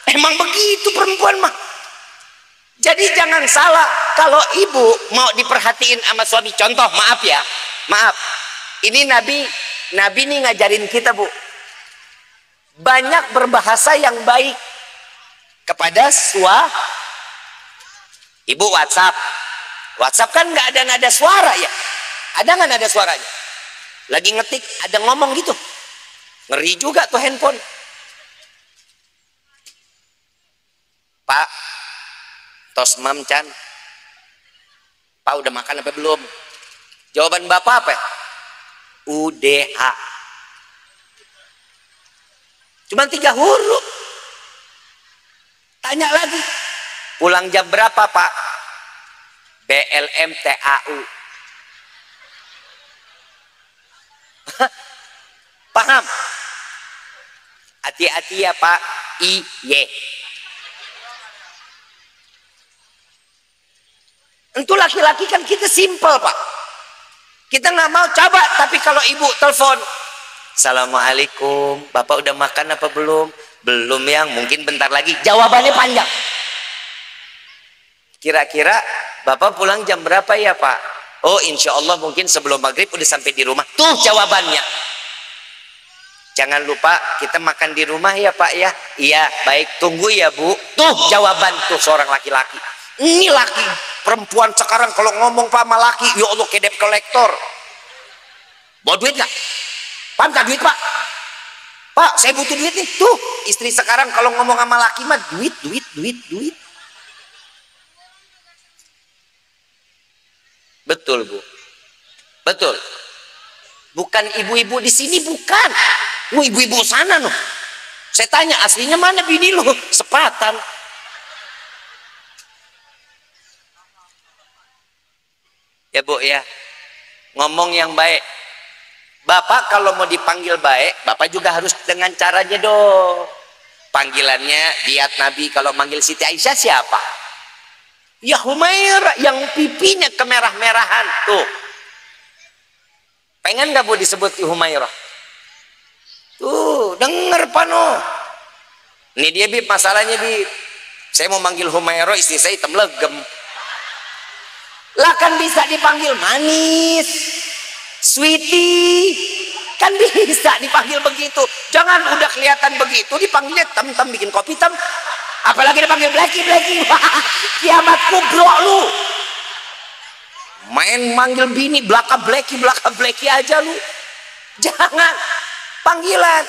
S2: Emang begitu perempuan mah. Jadi jangan salah kalau ibu mau diperhatiin sama suami. Contoh, maaf ya, maaf. Ini Nabi nih ngajarin kita Bu. Banyak berbahasa yang baik kepada ibu. WhatsApp kan nggak ada nada suara ya? Ada nggak nada suaranya? Lagi ngetik ada ngomong gitu, ngeri juga tuh handphone. Pak, tos mamcan, Pak udah makan apa belum? Jawaban Bapak apa? UDH. Cuman 3 huruf. Tanya lagi, pulang jam berapa Pak? BLM TAU. Paham? Hati-hati ya Pak. IY. Untuk laki-laki kan kita simple Pak. Kita nggak mau coba, tapi kalau ibu telepon,
S1: Assalamualaikum, bapak udah makan apa belum? Belum yang, mungkin bentar lagi.
S2: Jawabannya panjang.
S1: Kira-kira bapak pulang jam berapa ya pak? Oh insya Allah mungkin sebelum maghrib udah sampai di rumah. Tuh jawabannya. Jangan lupa kita makan di rumah ya pak ya. Iya baik, tunggu ya bu. Tuh jawaban tuh seorang laki-laki. Ini laki perempuan sekarang kalau ngomong pak sama laki, ya Allah kayak debt collector. Bawa duit nggak? Pak minta duit pak. Pak saya butuh duit nih. Tuh istri sekarang kalau ngomong sama laki mah duit, duit, duit, duit. Betul bu, betul. Bukan ibu-ibu di sini bukan. Ibu-ibu sana noh. Saya tanya aslinya mana bini lo? Sepatan. Ya bu ya, ngomong yang baik. Bapak kalau mau dipanggil baik, bapak juga harus dengan caranya dong. Panggilannya diat Nabi kalau manggil Siti Aisyah siapa? Ya Humairah yang pipinya kemerah-merahan tuh. Pengen gak bu disebut Humairah? Tuh denger pano. Ini dia bib masalahnya bib. Saya mau manggil Humairah, istri saya hitam legem. Lah kan bisa dipanggil manis, sweetie, kan bisa dipanggil begitu. Jangan udah kelihatan begitu dipanggilnya tem-tem bikin kopi tem. Apalagi dipanggil Blacky, Blacky. Kiamat kubro lu. Main manggil bini belaka Blacky aja lu. Jangan. Panggilan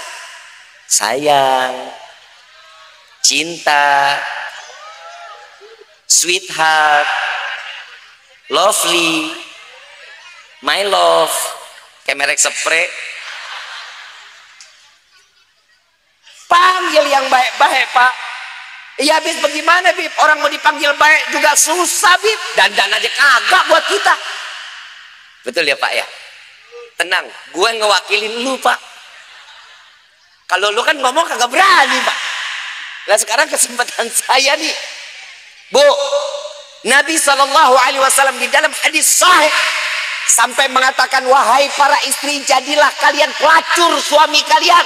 S1: sayang, cinta, sweetheart, lovely, my love, kayak merek spray. Panggil yang baik-baik pak. Ya bib bagaimana bib, orang mau dipanggil baik juga susah bib, dandan aja kagak buat kita. Betul ya pak ya. Tenang, gue ngewakilin lu pak. Kalau lu kan ngomong kagak berani pak. Nah sekarang kesempatan saya nih bu. Nabi SAW di dalam hadis sahih sampai mengatakan, wahai para istri, jadilah kalian pelacur suami kalian.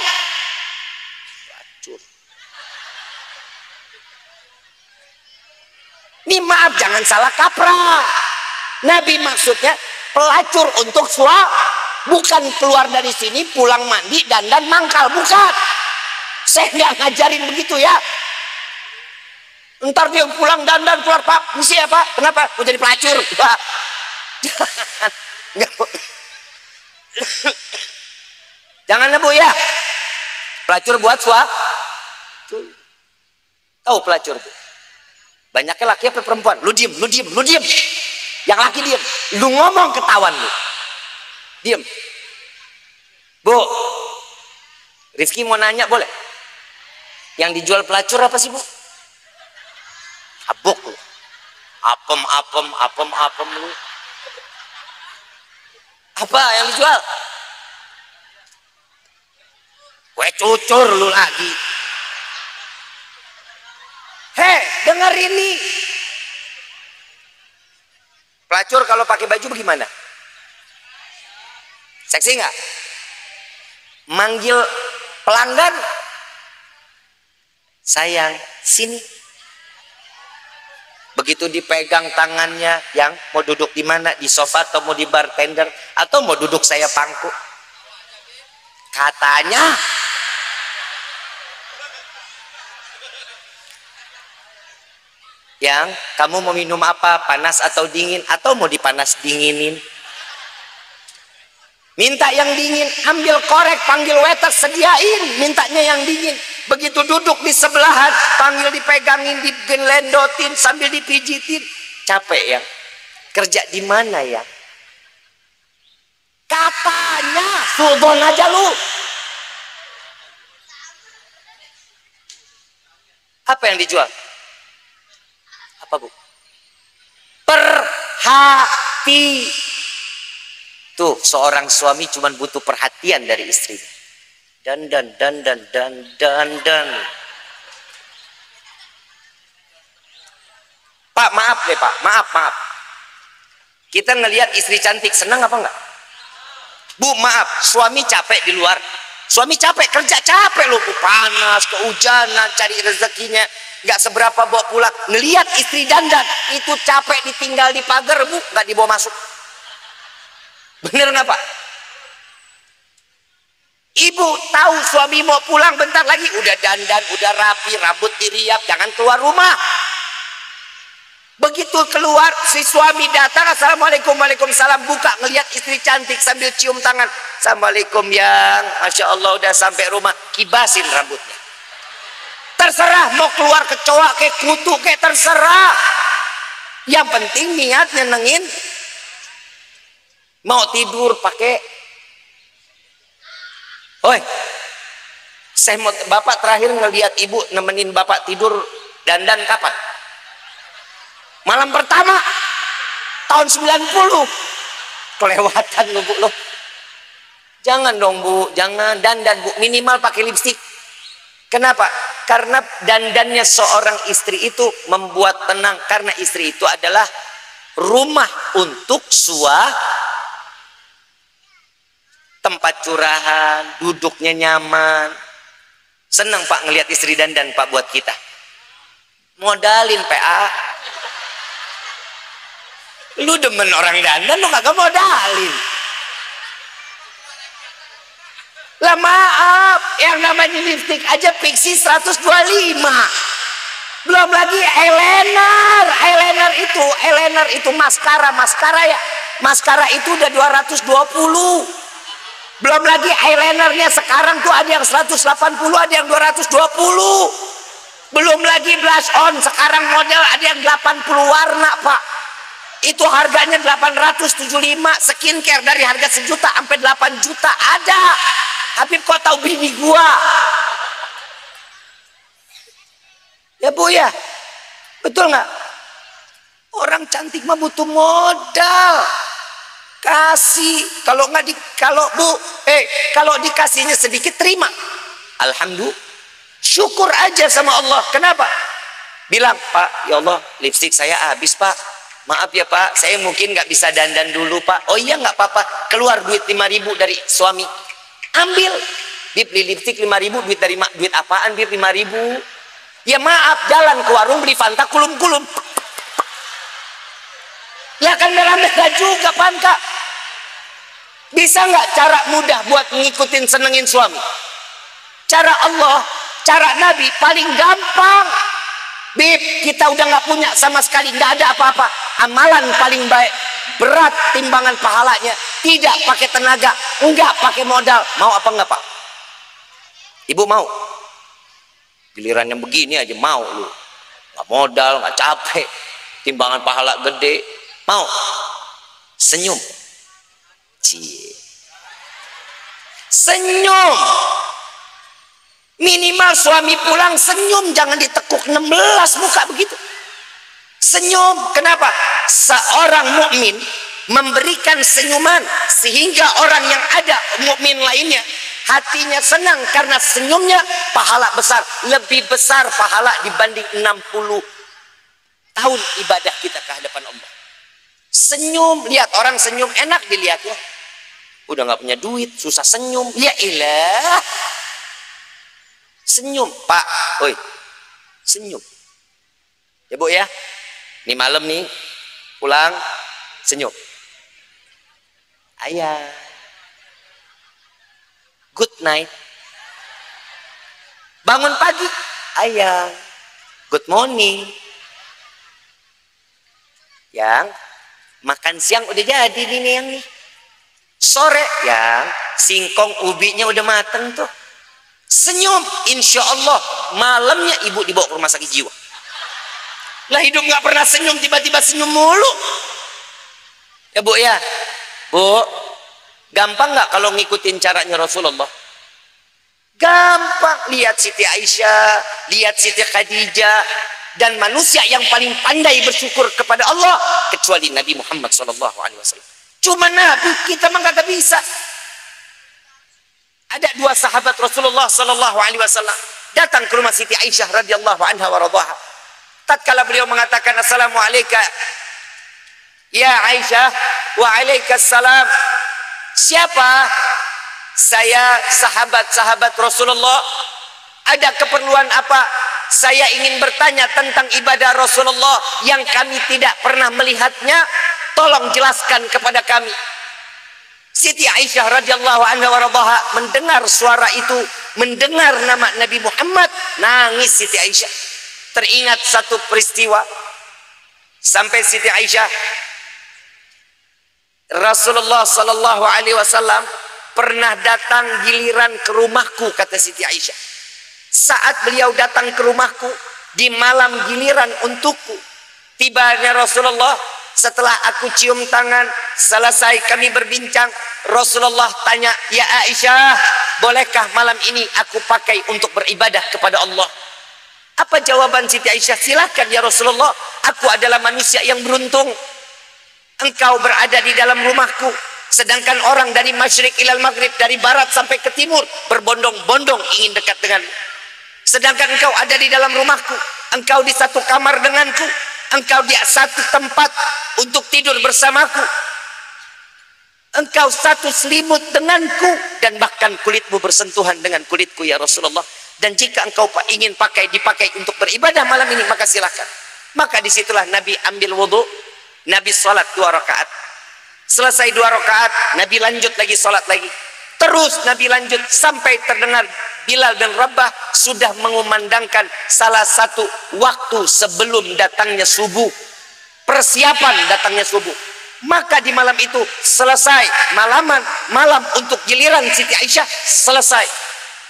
S1: Pelacur. Ini maaf jangan salah kaprah. Nabi maksudnya pelacur untuk suami, bukan keluar dari sini pulang mandi dandan mangkal, bukan. Saya nggak ngajarin begitu ya. Ntar dia pulang dandan keluar pak, misi ya pak, kenapa? Mau jadi pelacur pak. Jangan bu ya. Pelacur buat suatu. Tahu pelacur bu? Banyaknya laki apa perempuan? Lu diem, lu diem, lu diem. Yang laki diem, lu ngomong ketahuan lu. Diem. Bu, Rifki mau nanya boleh? Yang dijual pelacur apa sih bu? Abuk lu. Apem lu. Apa yang dijual? Kue cucur lu lagi. Hei, dengar ini. Pelacur kalau pakai baju bagaimana? Seksi nggak? Manggil pelanggan, sayang, sini. Begitu dipegang tangannya, yang mau duduk di mana, di sofa atau mau di bartender atau mau duduk saya pangku. Katanya, yang kamu mau minum apa, panas atau dingin, atau mau dipanas dinginin. Minta yang dingin, ambil korek, panggil waiter, sediain, mintanya yang dingin. Begitu duduk di sebelahan, panggil dipegangin, dilendotin sambil dipijitin. Capek ya? Kerja di mana ya? Katanya, sultan aja lu. Apa yang dijual? Apa bu? Perhati. Tuh seorang suami cuma butuh perhatian dari istri. Dan. Pak maaf deh pak, maaf. Kita ngelihat istri cantik senang apa enggak? Bu maaf, suami capek di luar,
S2: Suami capek, kerja capek loh, panas, kehujanan, cari rezekinya, nggak seberapa bawa pulang. Ngelihat istri dandan, itu capek ditinggal di pagar, Bu, nggak dibawa masuk. Bener nggak Pak? Ibu tahu suami mau pulang bentar lagi, udah dandan, udah rapi, rambut diriap, jangan keluar rumah. Begitu keluar, si suami datang, assalamualaikum, waalaikumsalam, buka, ngelihat istri cantik sambil cium tangan, assalamualaikum yang, masya Allah, udah sampai rumah, kibasin rambutnya. Terserah mau keluar kecoa kayak kutu kayak terserah, yang penting niat nyenengin. Mau tidur pakai, oi, saya mau, bapak terakhir ngelihat ibu nemenin bapak tidur dandan kapan? Malam pertama tahun 90. Kelewatan lu Bu loh. Jangan dong Bu, jangan dandan Bu, minimal pakai lipstik. Kenapa? Karena dandannya seorang istri itu membuat tenang, karena istri itu adalah rumah untuk tempat curahan, duduknya nyaman. Senang Pak ngelihat istri dandan Pak buat kita. Modalin PA. Lu demen orang dandan, lu kagak modalin. Lah maaf, yang namanya lipstick aja Pixi 125. Belum lagi eyeliner itu maskara ya. Maskara itu udah 220. Belum lagi eyelinernya sekarang tuh ada yang 180, ada yang 220. Belum lagi blush on, sekarang model ada yang 80 warna Pak. Itu harganya 875. Skincare dari harga 1 juta sampai 8 juta ada. Tapi kok tahu bini gua? Ya Bu ya, betul nggak? Orang cantik mah butuh modal. Kasih, kalau nggak kalau Bu, kalau dikasihnya sedikit terima. Alhamdulillah, syukur aja sama Allah. Kenapa? Bilang, Pak, ya Allah, lipstik saya habis Pak. Maaf ya Pak, saya mungkin nggak bisa dandan dulu Pak. Oh iya nggak apa-apa, keluar duit 5.000 dari suami, ambil. Beli lipstik 5.000, duit apaan Bib 5.000? Ya maaf, jalan ke warung beli Fanta kulum-kulum. Ya kan merah-merah juga Panka. Bisa nggak cara mudah buat ngikutin senengin suami? Cara Allah, cara Nabi paling gampang. Bib, kita udah nggak punya sama sekali, nggak ada apa-apa. Amalan paling baik, berat timbangan pahalanya, tidak pakai tenaga, nggak pakai modal. Mau apa nggak Pak? Ibu mau? Giliran yang begini aja mau lu, nggak modal, nggak capek, timbangan pahala gede, mau? Senyum, cie, senyum. Minimal suami pulang senyum, jangan ditekuk 16 muka begitu. Senyum. Kenapa? Seorang mukmin memberikan senyuman sehingga orang yang ada mukmin lainnya hatinya senang karena senyumnya, pahala besar, lebih besar pahala dibanding 60 tahun ibadah kita ke hadapan Allah. Senyum, lihat orang senyum enak dilihatnya. Udah nggak punya duit, susah senyum. Ya ilah. Senyum Pak, oi, senyum ya Bu ya. Ini malam nih pulang senyum, ayah, good night. Bangun pagi, ayah, good morning. Yang makan siang udah jadi nih yang nih. Sore yang singkong ubinya udah mateng tuh. Senyum, insya Allah malamnya ibu dibawa ke rumah sakit jiwa. Lah hidup nggak pernah senyum, tiba-tiba senyum mulu. Ya Bu ya, Bu, gampang nggak kalau ngikutin caranya Rasulullah? Gampang. Lihat Siti Aisyah, lihat Siti Khadijah, dan manusia yang paling pandai bersyukur kepada Allah kecuali Nabi Muhammad SAW. Cuma Nabi kita mah nggak bisa. Ada 2 sahabat Rasulullah sallallahu alaihi wasallam datang ke rumah Siti Aisyah radhiyallahu anha wa radhaha. Tatkala beliau mengatakan assalamu alayka ya Aisyah, wa alaikassalam. Siapa? Saya sahabat-sahabat Rasulullah, ada keperluan apa? Saya ingin bertanya tentang ibadah Rasulullah yang kami tidak pernah melihatnya. Tolong jelaskan kepada kami. Siti Aisyah radhiyallahu anha waradhaha mendengar suara itu, mendengar nama Nabi Muhammad, nangis Siti Aisyah. Teringat satu peristiwa. Sampai Siti Aisyah, Rasulullah sallallahu alaihi wasallam pernah datang giliran ke rumahku, kata Siti Aisyah. Saat beliau datang ke rumahku di malam giliran untukku, tibanya Rasulullah. Setelah aku cium tangan, selesai kami berbincang, Rasulullah tanya, "Ya Aisyah, bolehkah malam ini aku pakai untuk beribadah kepada Allah?" Apa jawaban Siti Aisyah? "Silakan ya Rasulullah, aku adalah manusia yang beruntung. Engkau berada di dalam rumahku, sedangkan orang dari masyrik ilal maghrib, dari barat sampai ke timur, berbondong-bondong ingin dekat denganmu. Sedangkan engkau ada di dalam rumahku, engkau di satu kamar denganku, engkau di satu tempat untuk tidur bersamaku, engkau satu selimut denganku, dan bahkan kulitmu bersentuhan dengan kulitku ya Rasulullah. Dan jika engkau ingin dipakai untuk beribadah malam ini, maka silakan." Maka disitulah Nabi ambil wudhu, Nabi sholat 2 rakaat. Selesai 2 rakaat, Nabi lanjut lagi sholat lagi. Terus Nabi lanjut sampai terdengar Bilal dan Rabah sudah mengumandangkan salah satu waktu sebelum datangnya subuh, persiapan datangnya subuh. Maka di malam itu selesai malam untuk giliran Siti Aisyah selesai.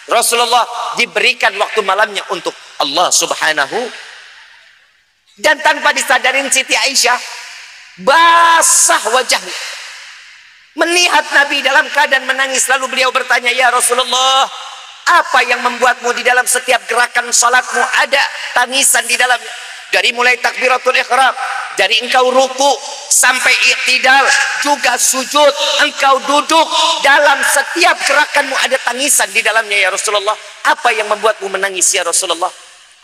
S2: Rasulullah diberikan waktu malamnya untuk Allah Subhanahu. Dan tanpa disadarin Siti Aisyah basah wajahnya melihat Nabi dalam keadaan menangis. Lalu beliau bertanya, "Ya Rasulullah, apa yang membuatmu di dalam setiap gerakan salatmu ada tangisan di dalamnya? Dari mulai takbiratul ihram, dari engkau ruku sampai i'tidal, juga sujud, engkau duduk, dalam setiap gerakanmu ada tangisan di dalamnya ya Rasulullah. Apa yang membuatmu menangis ya Rasulullah?"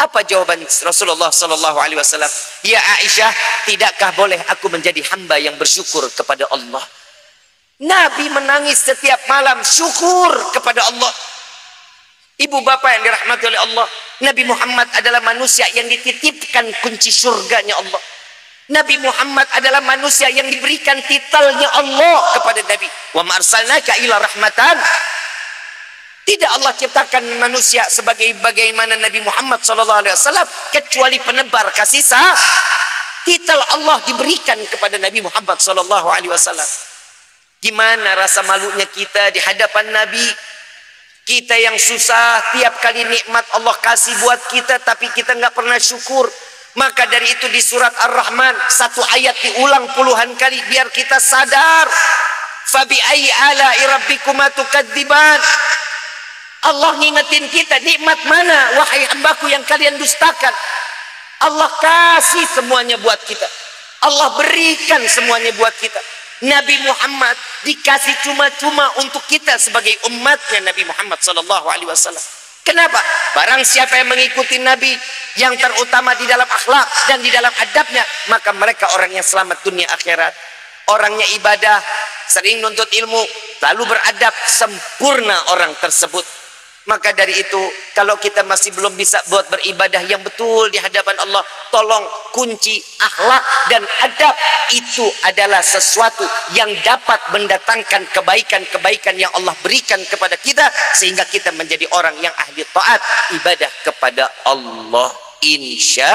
S2: Apa jawaban Rasulullah sallallahu alaihi wasallam? "Ya Aisyah, tidakkah boleh aku menjadi hamba yang bersyukur kepada Allah?" Nabi menangis setiap malam syukur kepada Allah. Ibu bapak yang dirahmati oleh Allah, Nabi Muhammad adalah manusia yang dititipkan kunci surganya Allah. Nabi Muhammad adalah manusia yang diberikan titelnya Allah kepada Nabi. "Wa ma arsalnaka illa rahmatan." Tidak Allah ciptakan manusia bagaimana Nabi Muhammad SAW kecuali penebar kasih sayang. Titel Allah diberikan kepada Nabi Muhammad SAW. Gimana rasa malunya kita di hadapan Nabi? Kita yang susah, tiap kali nikmat Allah kasih buat kita, tapi kita nggak pernah syukur. Maka dari itu di surat Ar-Rahman, satu ayat diulang puluhan kali biar kita sadar. "Fabi ayyi ala'i rabbikuma tukadziban." Allah ngingetin kita, nikmat mana wahai hambaku yang kalian dustakan? Allah kasih semuanya buat kita. Allah berikan semuanya buat kita. Nabi Muhammad dikasih cuma-cuma untuk kita sebagai umatnya Nabi Muhammad SAW. Kenapa? Barang siapa yang mengikuti Nabi yang terutama di dalam akhlak dan di dalam adabnya, maka mereka orang yang selamat dunia akhirat. Orangnya ibadah, sering nuntut ilmu, lalu beradab, sempurna orang tersebut. Maka dari itu, kalau kita masih belum bisa buat beribadah yang betul di hadapan Allah, tolong kunci akhlak dan adab itu adalah sesuatu yang dapat mendatangkan kebaikan-kebaikan yang Allah berikan kepada kita, sehingga kita menjadi orang yang ahli taat ibadah kepada Allah. Insya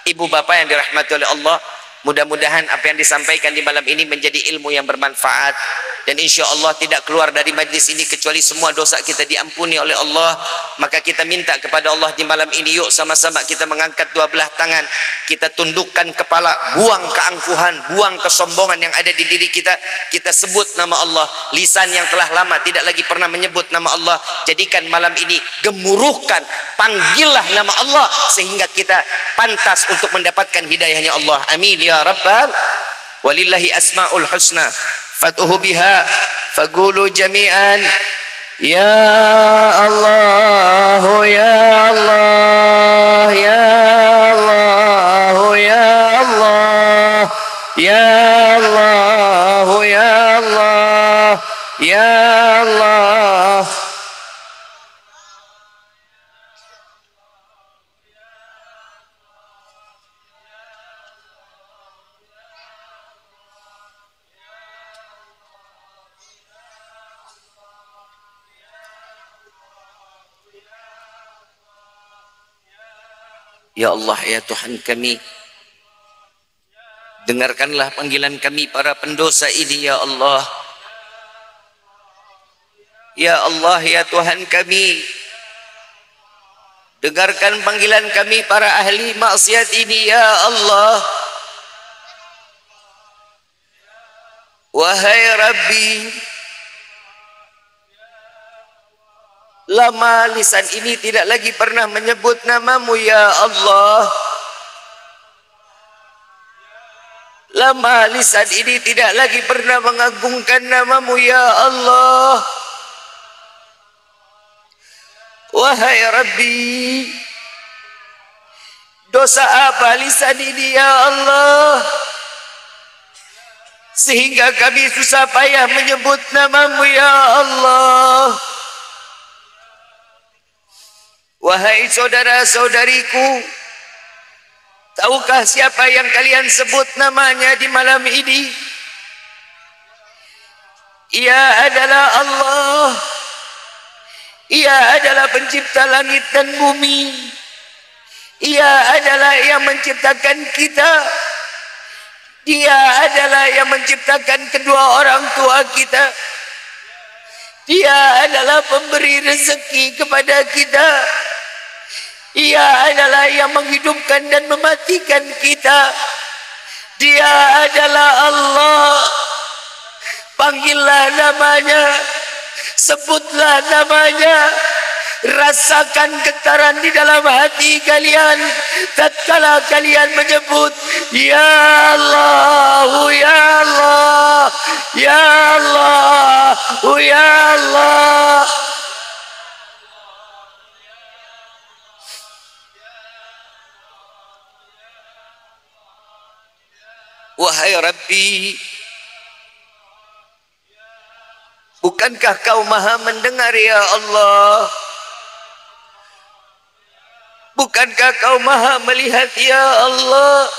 S2: ibu bapak yang dirahmati oleh Allah, mudah-mudahan apa yang disampaikan di malam ini menjadi ilmu yang bermanfaat, dan insya Allah tidak keluar dari majlis ini kecuali semua dosa kita diampuni oleh Allah. Maka kita minta kepada Allah di malam ini, yuk sama-sama kita mengangkat dua belah tangan, kita tundukkan kepala, buang keangkuhan, buang kesombongan yang ada di diri kita. Kita sebut nama Allah. Lisan yang telah lama tidak lagi pernah menyebut nama Allah, jadikan malam ini gemuruhkan, panggillah nama Allah sehingga kita pantas untuk mendapatkan hidayahnya Allah. Amin ya rabbal. Walillahi asmaul husna fatuhu biha faqulu jami'an ya Allah ya Allah ya Allah ya Allah ya Allah ya Allah ya Allah
S1: Ya Allah, ya Tuhan kami, dengarkanlah panggilan kami para pendosa ini ya Allah. Ya Allah, ya Tuhan kami, dengarkan panggilan kami para ahli maksiat ini ya Allah. Wahai Rabbi, lama lisan ini tidak lagi pernah menyebut namamu ya Allah. Lama lisan ini tidak lagi pernah mengagungkan namamu ya Allah. Wahai Rabbi, dosa apa lisan ini ya Allah, sehingga kami susah payah menyebut namamu ya Allah. Wahai saudara-saudariku, tahukah siapa yang kalian sebut namanya di malam ini? Ia adalah Allah. Ia adalah pencipta langit dan bumi. Ia adalah yang menciptakan kita. Dia adalah yang menciptakan kedua orang tua kita. Dia adalah pemberi rezeki kepada kita. Ia adalah yang menghidupkan dan mematikan kita. Dia adalah Allah. Panggillah namanya, sebutlah namanya, rasakan getaran di dalam hati kalian tatkala kalian menyebut ya Allah, ya Allah, ya Allah, ya Allah. Wahai Rabbi, bukankah kau maha mendengar ya Allah? Bukankah kau maha melihat ya Allah?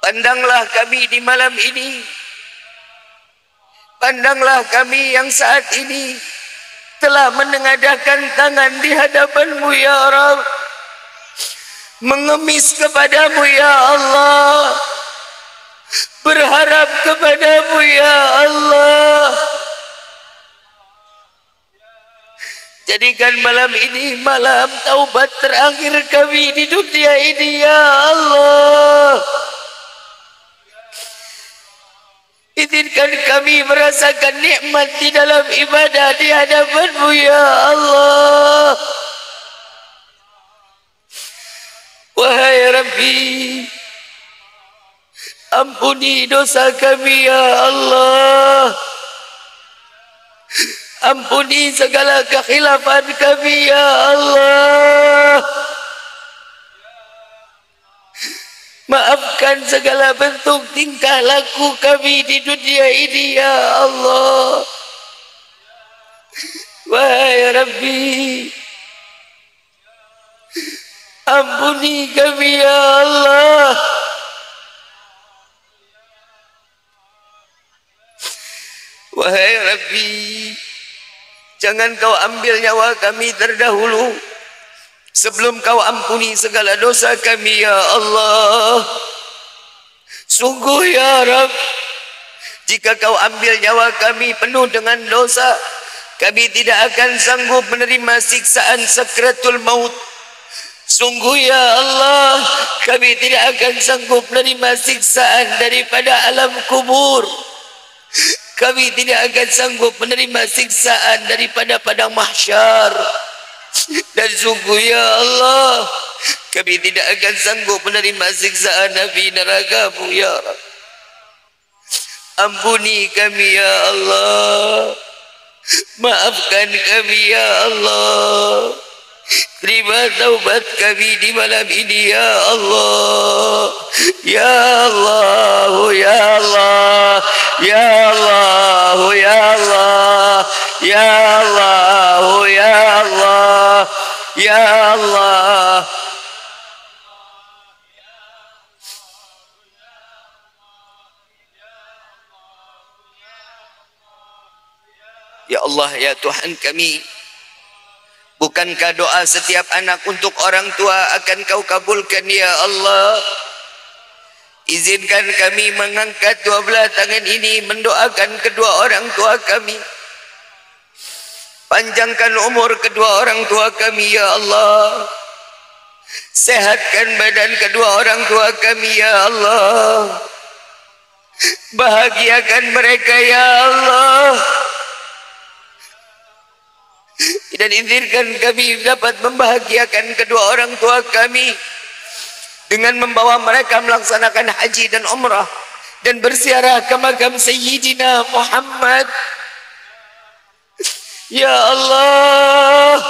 S1: Pandanglah kami di malam ini. Pandanglah kami yang saat ini telah menengadahkan tangan di hadapan-Mu ya Rabb, mengemis kepadamu ya Allah, berharap kepadamu ya Allah. Jadikan malam ini malam taubat terakhir kami di dunia ini ya Allah. Izinkan kami merasakan nikmat di dalam ibadah di hadapan-Mu ya Allah. Wahai Rabbi, ampuni dosa kami ya Allah. Ampuni segala kekhilafan kami ya Allah. Maafkan segala bentuk tingkah laku kami di dunia ini ya Allah. Wahai Rabbi, ampuni kami ya Allah. Wahai Rabbi, jangan kau ambil nyawa kami terdahulu sebelum kau ampuni segala dosa kami ya Allah. Sungguh ya Rabb, jika kau ambil nyawa kami penuh dengan dosa, kami tidak akan sanggup menerima siksaan sakratul maut. Sungguh ya Allah, kami tidak akan sanggup menerima siksaan daripada alam kubur. Kami tidak akan sanggup menerima siksaan daripada padang mahsyar. Dan sungguh ya Allah, kami tidak akan sanggup menerima siksaan api neraka-Mu ya Rabb. Ampuni kami ya Allah. Maafkan kami ya Allah. Terima taubat kami di malam ini ya Allah. Ya Allah, ya Allah, ya Allah, ya Allah, ya Allah, ya Allah, ya Allah. Ya Allah, ya Tuhan kami, Bukankah doa setiap anak untuk orang tua akan kau kabulkan ya Allah? Izinkan kami mengangkat dua belah tangan ini mendoakan kedua orang tua kami. Panjangkan umur kedua orang tua kami ya Allah. Sehatkan badan kedua orang tua kami ya Allah. Bahagiakan mereka ya Allah. Dan izinkan kami dapat membahagiakan kedua orang tua kami dengan membawa mereka melaksanakan haji dan umrah dan berziarah ke makam Sayyidina Muhammad. Ya Allah,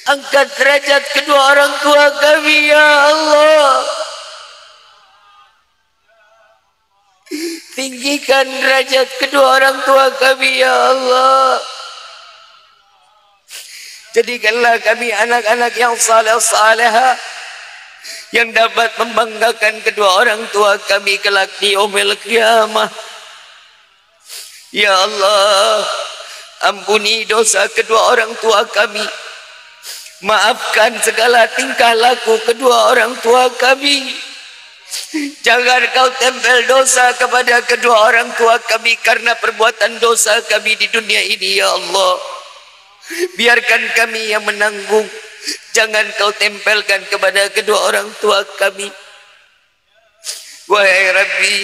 S1: angkat derajat kedua orang tua kami ya Allah. Tinggikan derajat kedua orang tua kami ya Allah. Jadikanlah kami anak-anak yang saleh-salehah yang dapat membanggakan kedua orang tua kami kelak di yaumil qiyamah. Ya Allah, ampuni dosa kedua orang tua kami. Maafkan segala tingkah laku kedua orang tua kami. Jangan kau tempel dosa kepada kedua orang tua kami karena perbuatan dosa kami di dunia ini ya Allah. Biarkan kami yang menanggung. Jangan kau tempelkan kepada kedua orang tua kami. Wahai Rabbi,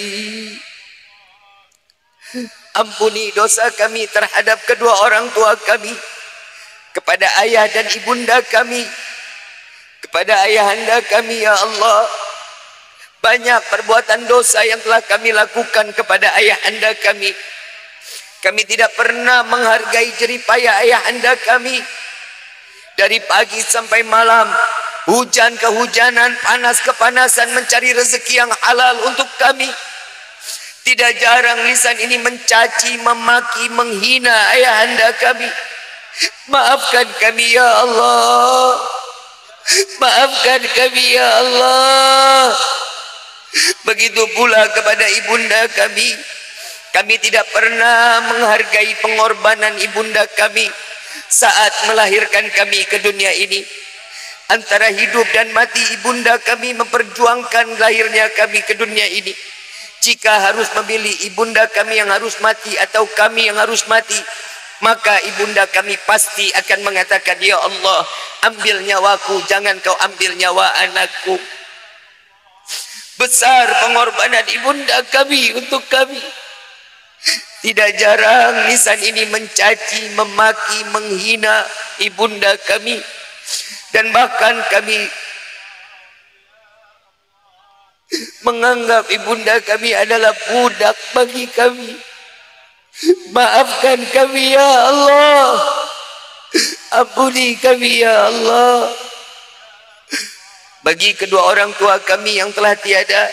S1: ampuni dosa kami terhadap kedua orang tua kami, kepada ayah dan ibunda kami, kepada ayahanda kami ya Allah. Banyak perbuatan dosa yang telah kami lakukan kepada ayahanda kami. Kami tidak pernah menghargai jeripaya ayahanda kami. Dari pagi sampai malam, hujan kehujanan, panas kepanasan, mencari rezeki yang halal untuk kami. Tidak jarang lisan ini mencaci, memaki, menghina ayahanda kami. Maafkan kami ya Allah. Maafkan kami ya Allah. Begitu pula kepada ibunda kami. Kami tidak pernah menghargai pengorbanan ibunda kami saat melahirkan kami ke dunia ini. Antara hidup dan mati ibunda kami memperjuangkan lahirnya kami ke dunia ini. Jika harus memilih ibunda kami yang harus mati atau kami yang harus mati, maka ibunda kami pasti akan mengatakan, ya Allah, ambil nyawaku, jangan kau ambil nyawa anakku. Besar pengorbanan ibunda kami untuk kami. Tidak jarang lisan ini mencaci, memaki, menghina ibunda kami. Dan bahkan kami menganggap ibunda kami adalah budak bagi kami. Maafkan kami ya Allah. Ampuni kami ya Allah. Bagi kedua orang tua kami yang telah tiada,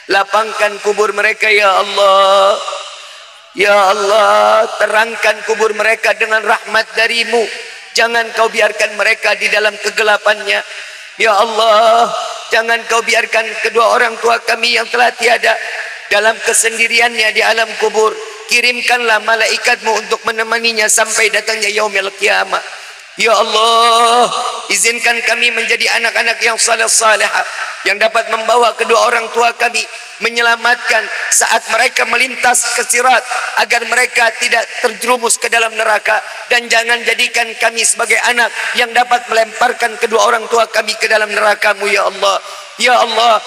S1: lapangkan kubur mereka ya Allah. Ya Allah, terangkan kubur mereka dengan rahmat darimu. Jangan kau biarkan mereka di dalam kegelapannya. Ya Allah, jangan kau biarkan kedua orang tua kami yang telah tiada dalam kesendiriannya di alam kubur. Kirimkanlah malaikatmu untuk menemaninya sampai datangnya yaumil qiyamah. Ya Allah, izinkan kami menjadi anak-anak yang saleh-salehah yang dapat membawa kedua orang tua kami, menyelamatkan saat mereka melintas ke sirat, agar mereka tidak terjerumus ke dalam neraka. Dan jangan jadikan kami sebagai anak yang dapat melemparkan kedua orang tua kami ke dalam neraka-Mu ya Allah. Ya Allah,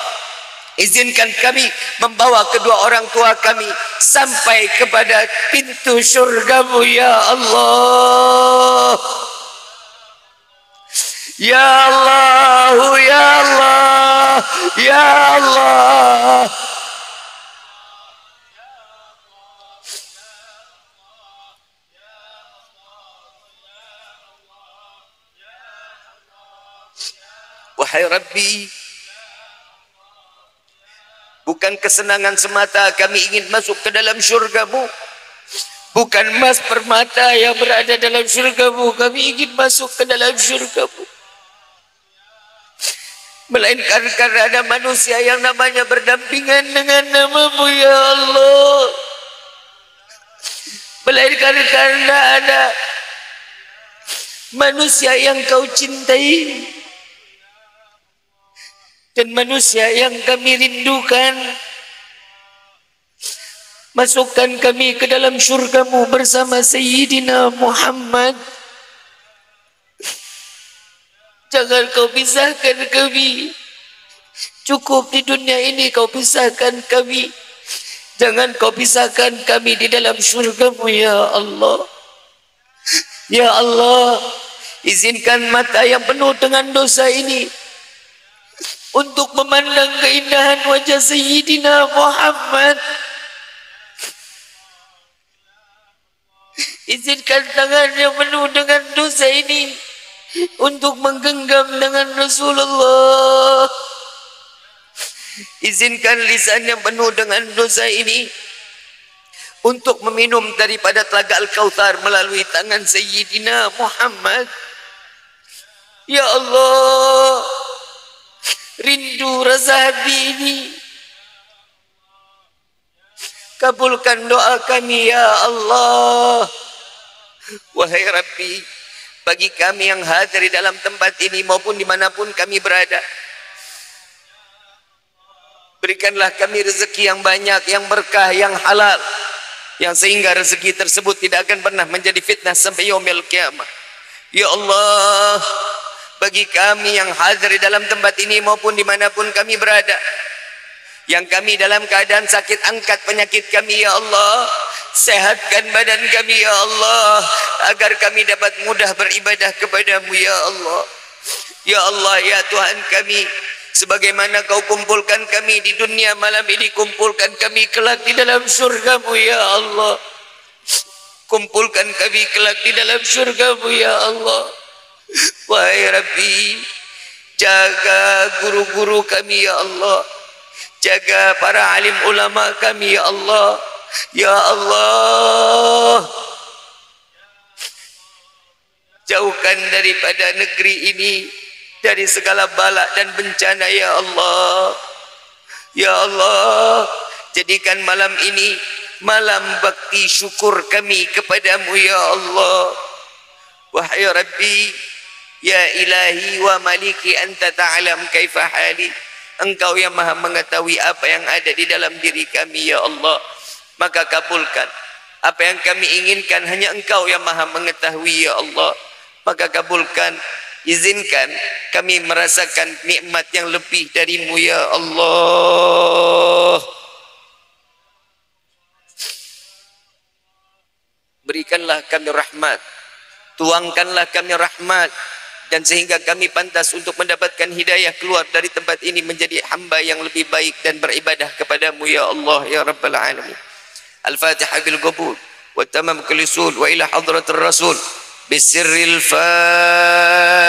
S1: izinkan kami membawa kedua orang tua kami sampai kepada pintu syurga-Mu ya Allah. Ya Allah, ya Allah, ya Allah. Wahai Rabbi, bukan kesenangan semata kami ingin masuk ke dalam syurga-Mu. Bukan emas permata yang berada dalam syurga-Mu kami ingin masuk ke dalam syurga-Mu. Melainkan karena ada manusia yang namanya berdampingan dengan nama-Mu ya Allah. Melainkan karena ada manusia yang kau cintai dan manusia yang kami rindukan. Masukkan kami ke dalam syurgamu bersama Sayyidina Muhammad. Jangan kau pisahkan kami. Cukup di dunia ini kau pisahkan kami. Jangan kau pisahkan kami di dalam syurgamu ya Allah. Ya Allah, izinkan mata yang penuh dengan dosa ini untuk memandang keindahan wajah Sayyidina Muhammad. Izinkan tangan yang penuh dengan dosa ini untuk menggenggam dengan Rasulullah. Izinkan lisan yang penuh dengan dosa ini untuk meminum daripada telaga Al-Kautsar melalui tangan Sayyidina Muhammad. Ya Allah, rindu rasa hati ini. Kabulkan doa kami ya Allah. Wahai Rabbi, bagi kami yang hadir di dalam tempat ini maupun dimanapun kami berada, berikanlah kami rezeki yang banyak, yang berkah, yang halal, yang sehingga rezeki tersebut tidak akan pernah menjadi fitnah sampai yaumil qiyamah. Ya Allah, bagi kami yang hadir di dalam tempat ini maupun dimanapun kami berada, yang kami dalam keadaan sakit, angkat penyakit kami ya Allah. Sehatkan badan kami ya Allah, agar kami dapat mudah beribadah kepadamu ya Allah. Ya Allah, ya Tuhan kami, sebagaimana kau kumpulkan kami di dunia malam ini, kumpulkan kami kelak di dalam surgamu ya Allah. Kumpulkan kami kelak di dalam surgamu ya Allah. Wahai Rabbi, jaga guru-guru kami ya Allah. Jaga para alim ulama kami ya Allah. Ya Allah, jauhkan daripada negeri ini dari segala bala dan bencana ya Allah. Ya Allah, jadikan malam ini malam bakti syukur kami kepadamu ya Allah. Wahai Rabbi, ya ilahi wa maliki, anta ta'alam kaifa hali. Engkau yang maha mengetahui apa yang ada di dalam diri kami ya Allah. Maka kabulkan apa yang kami inginkan, hanya engkau yang maha mengetahui ya Allah. Maka kabulkan, izinkan kami merasakan nikmat yang lebih darimu ya Allah. Berikanlah kami rahmat, tuangkanlah kami rahmat, dan sehingga kami pantas untuk mendapatkan hidayah keluar dari tempat ini menjadi hamba yang lebih baik dan beribadah kepadamu ya Allah ya Rabbal Alamin. Al-Fatihah bil qabul wa tamam kulisul wa ila hadratir rasul bisirril Fatihah.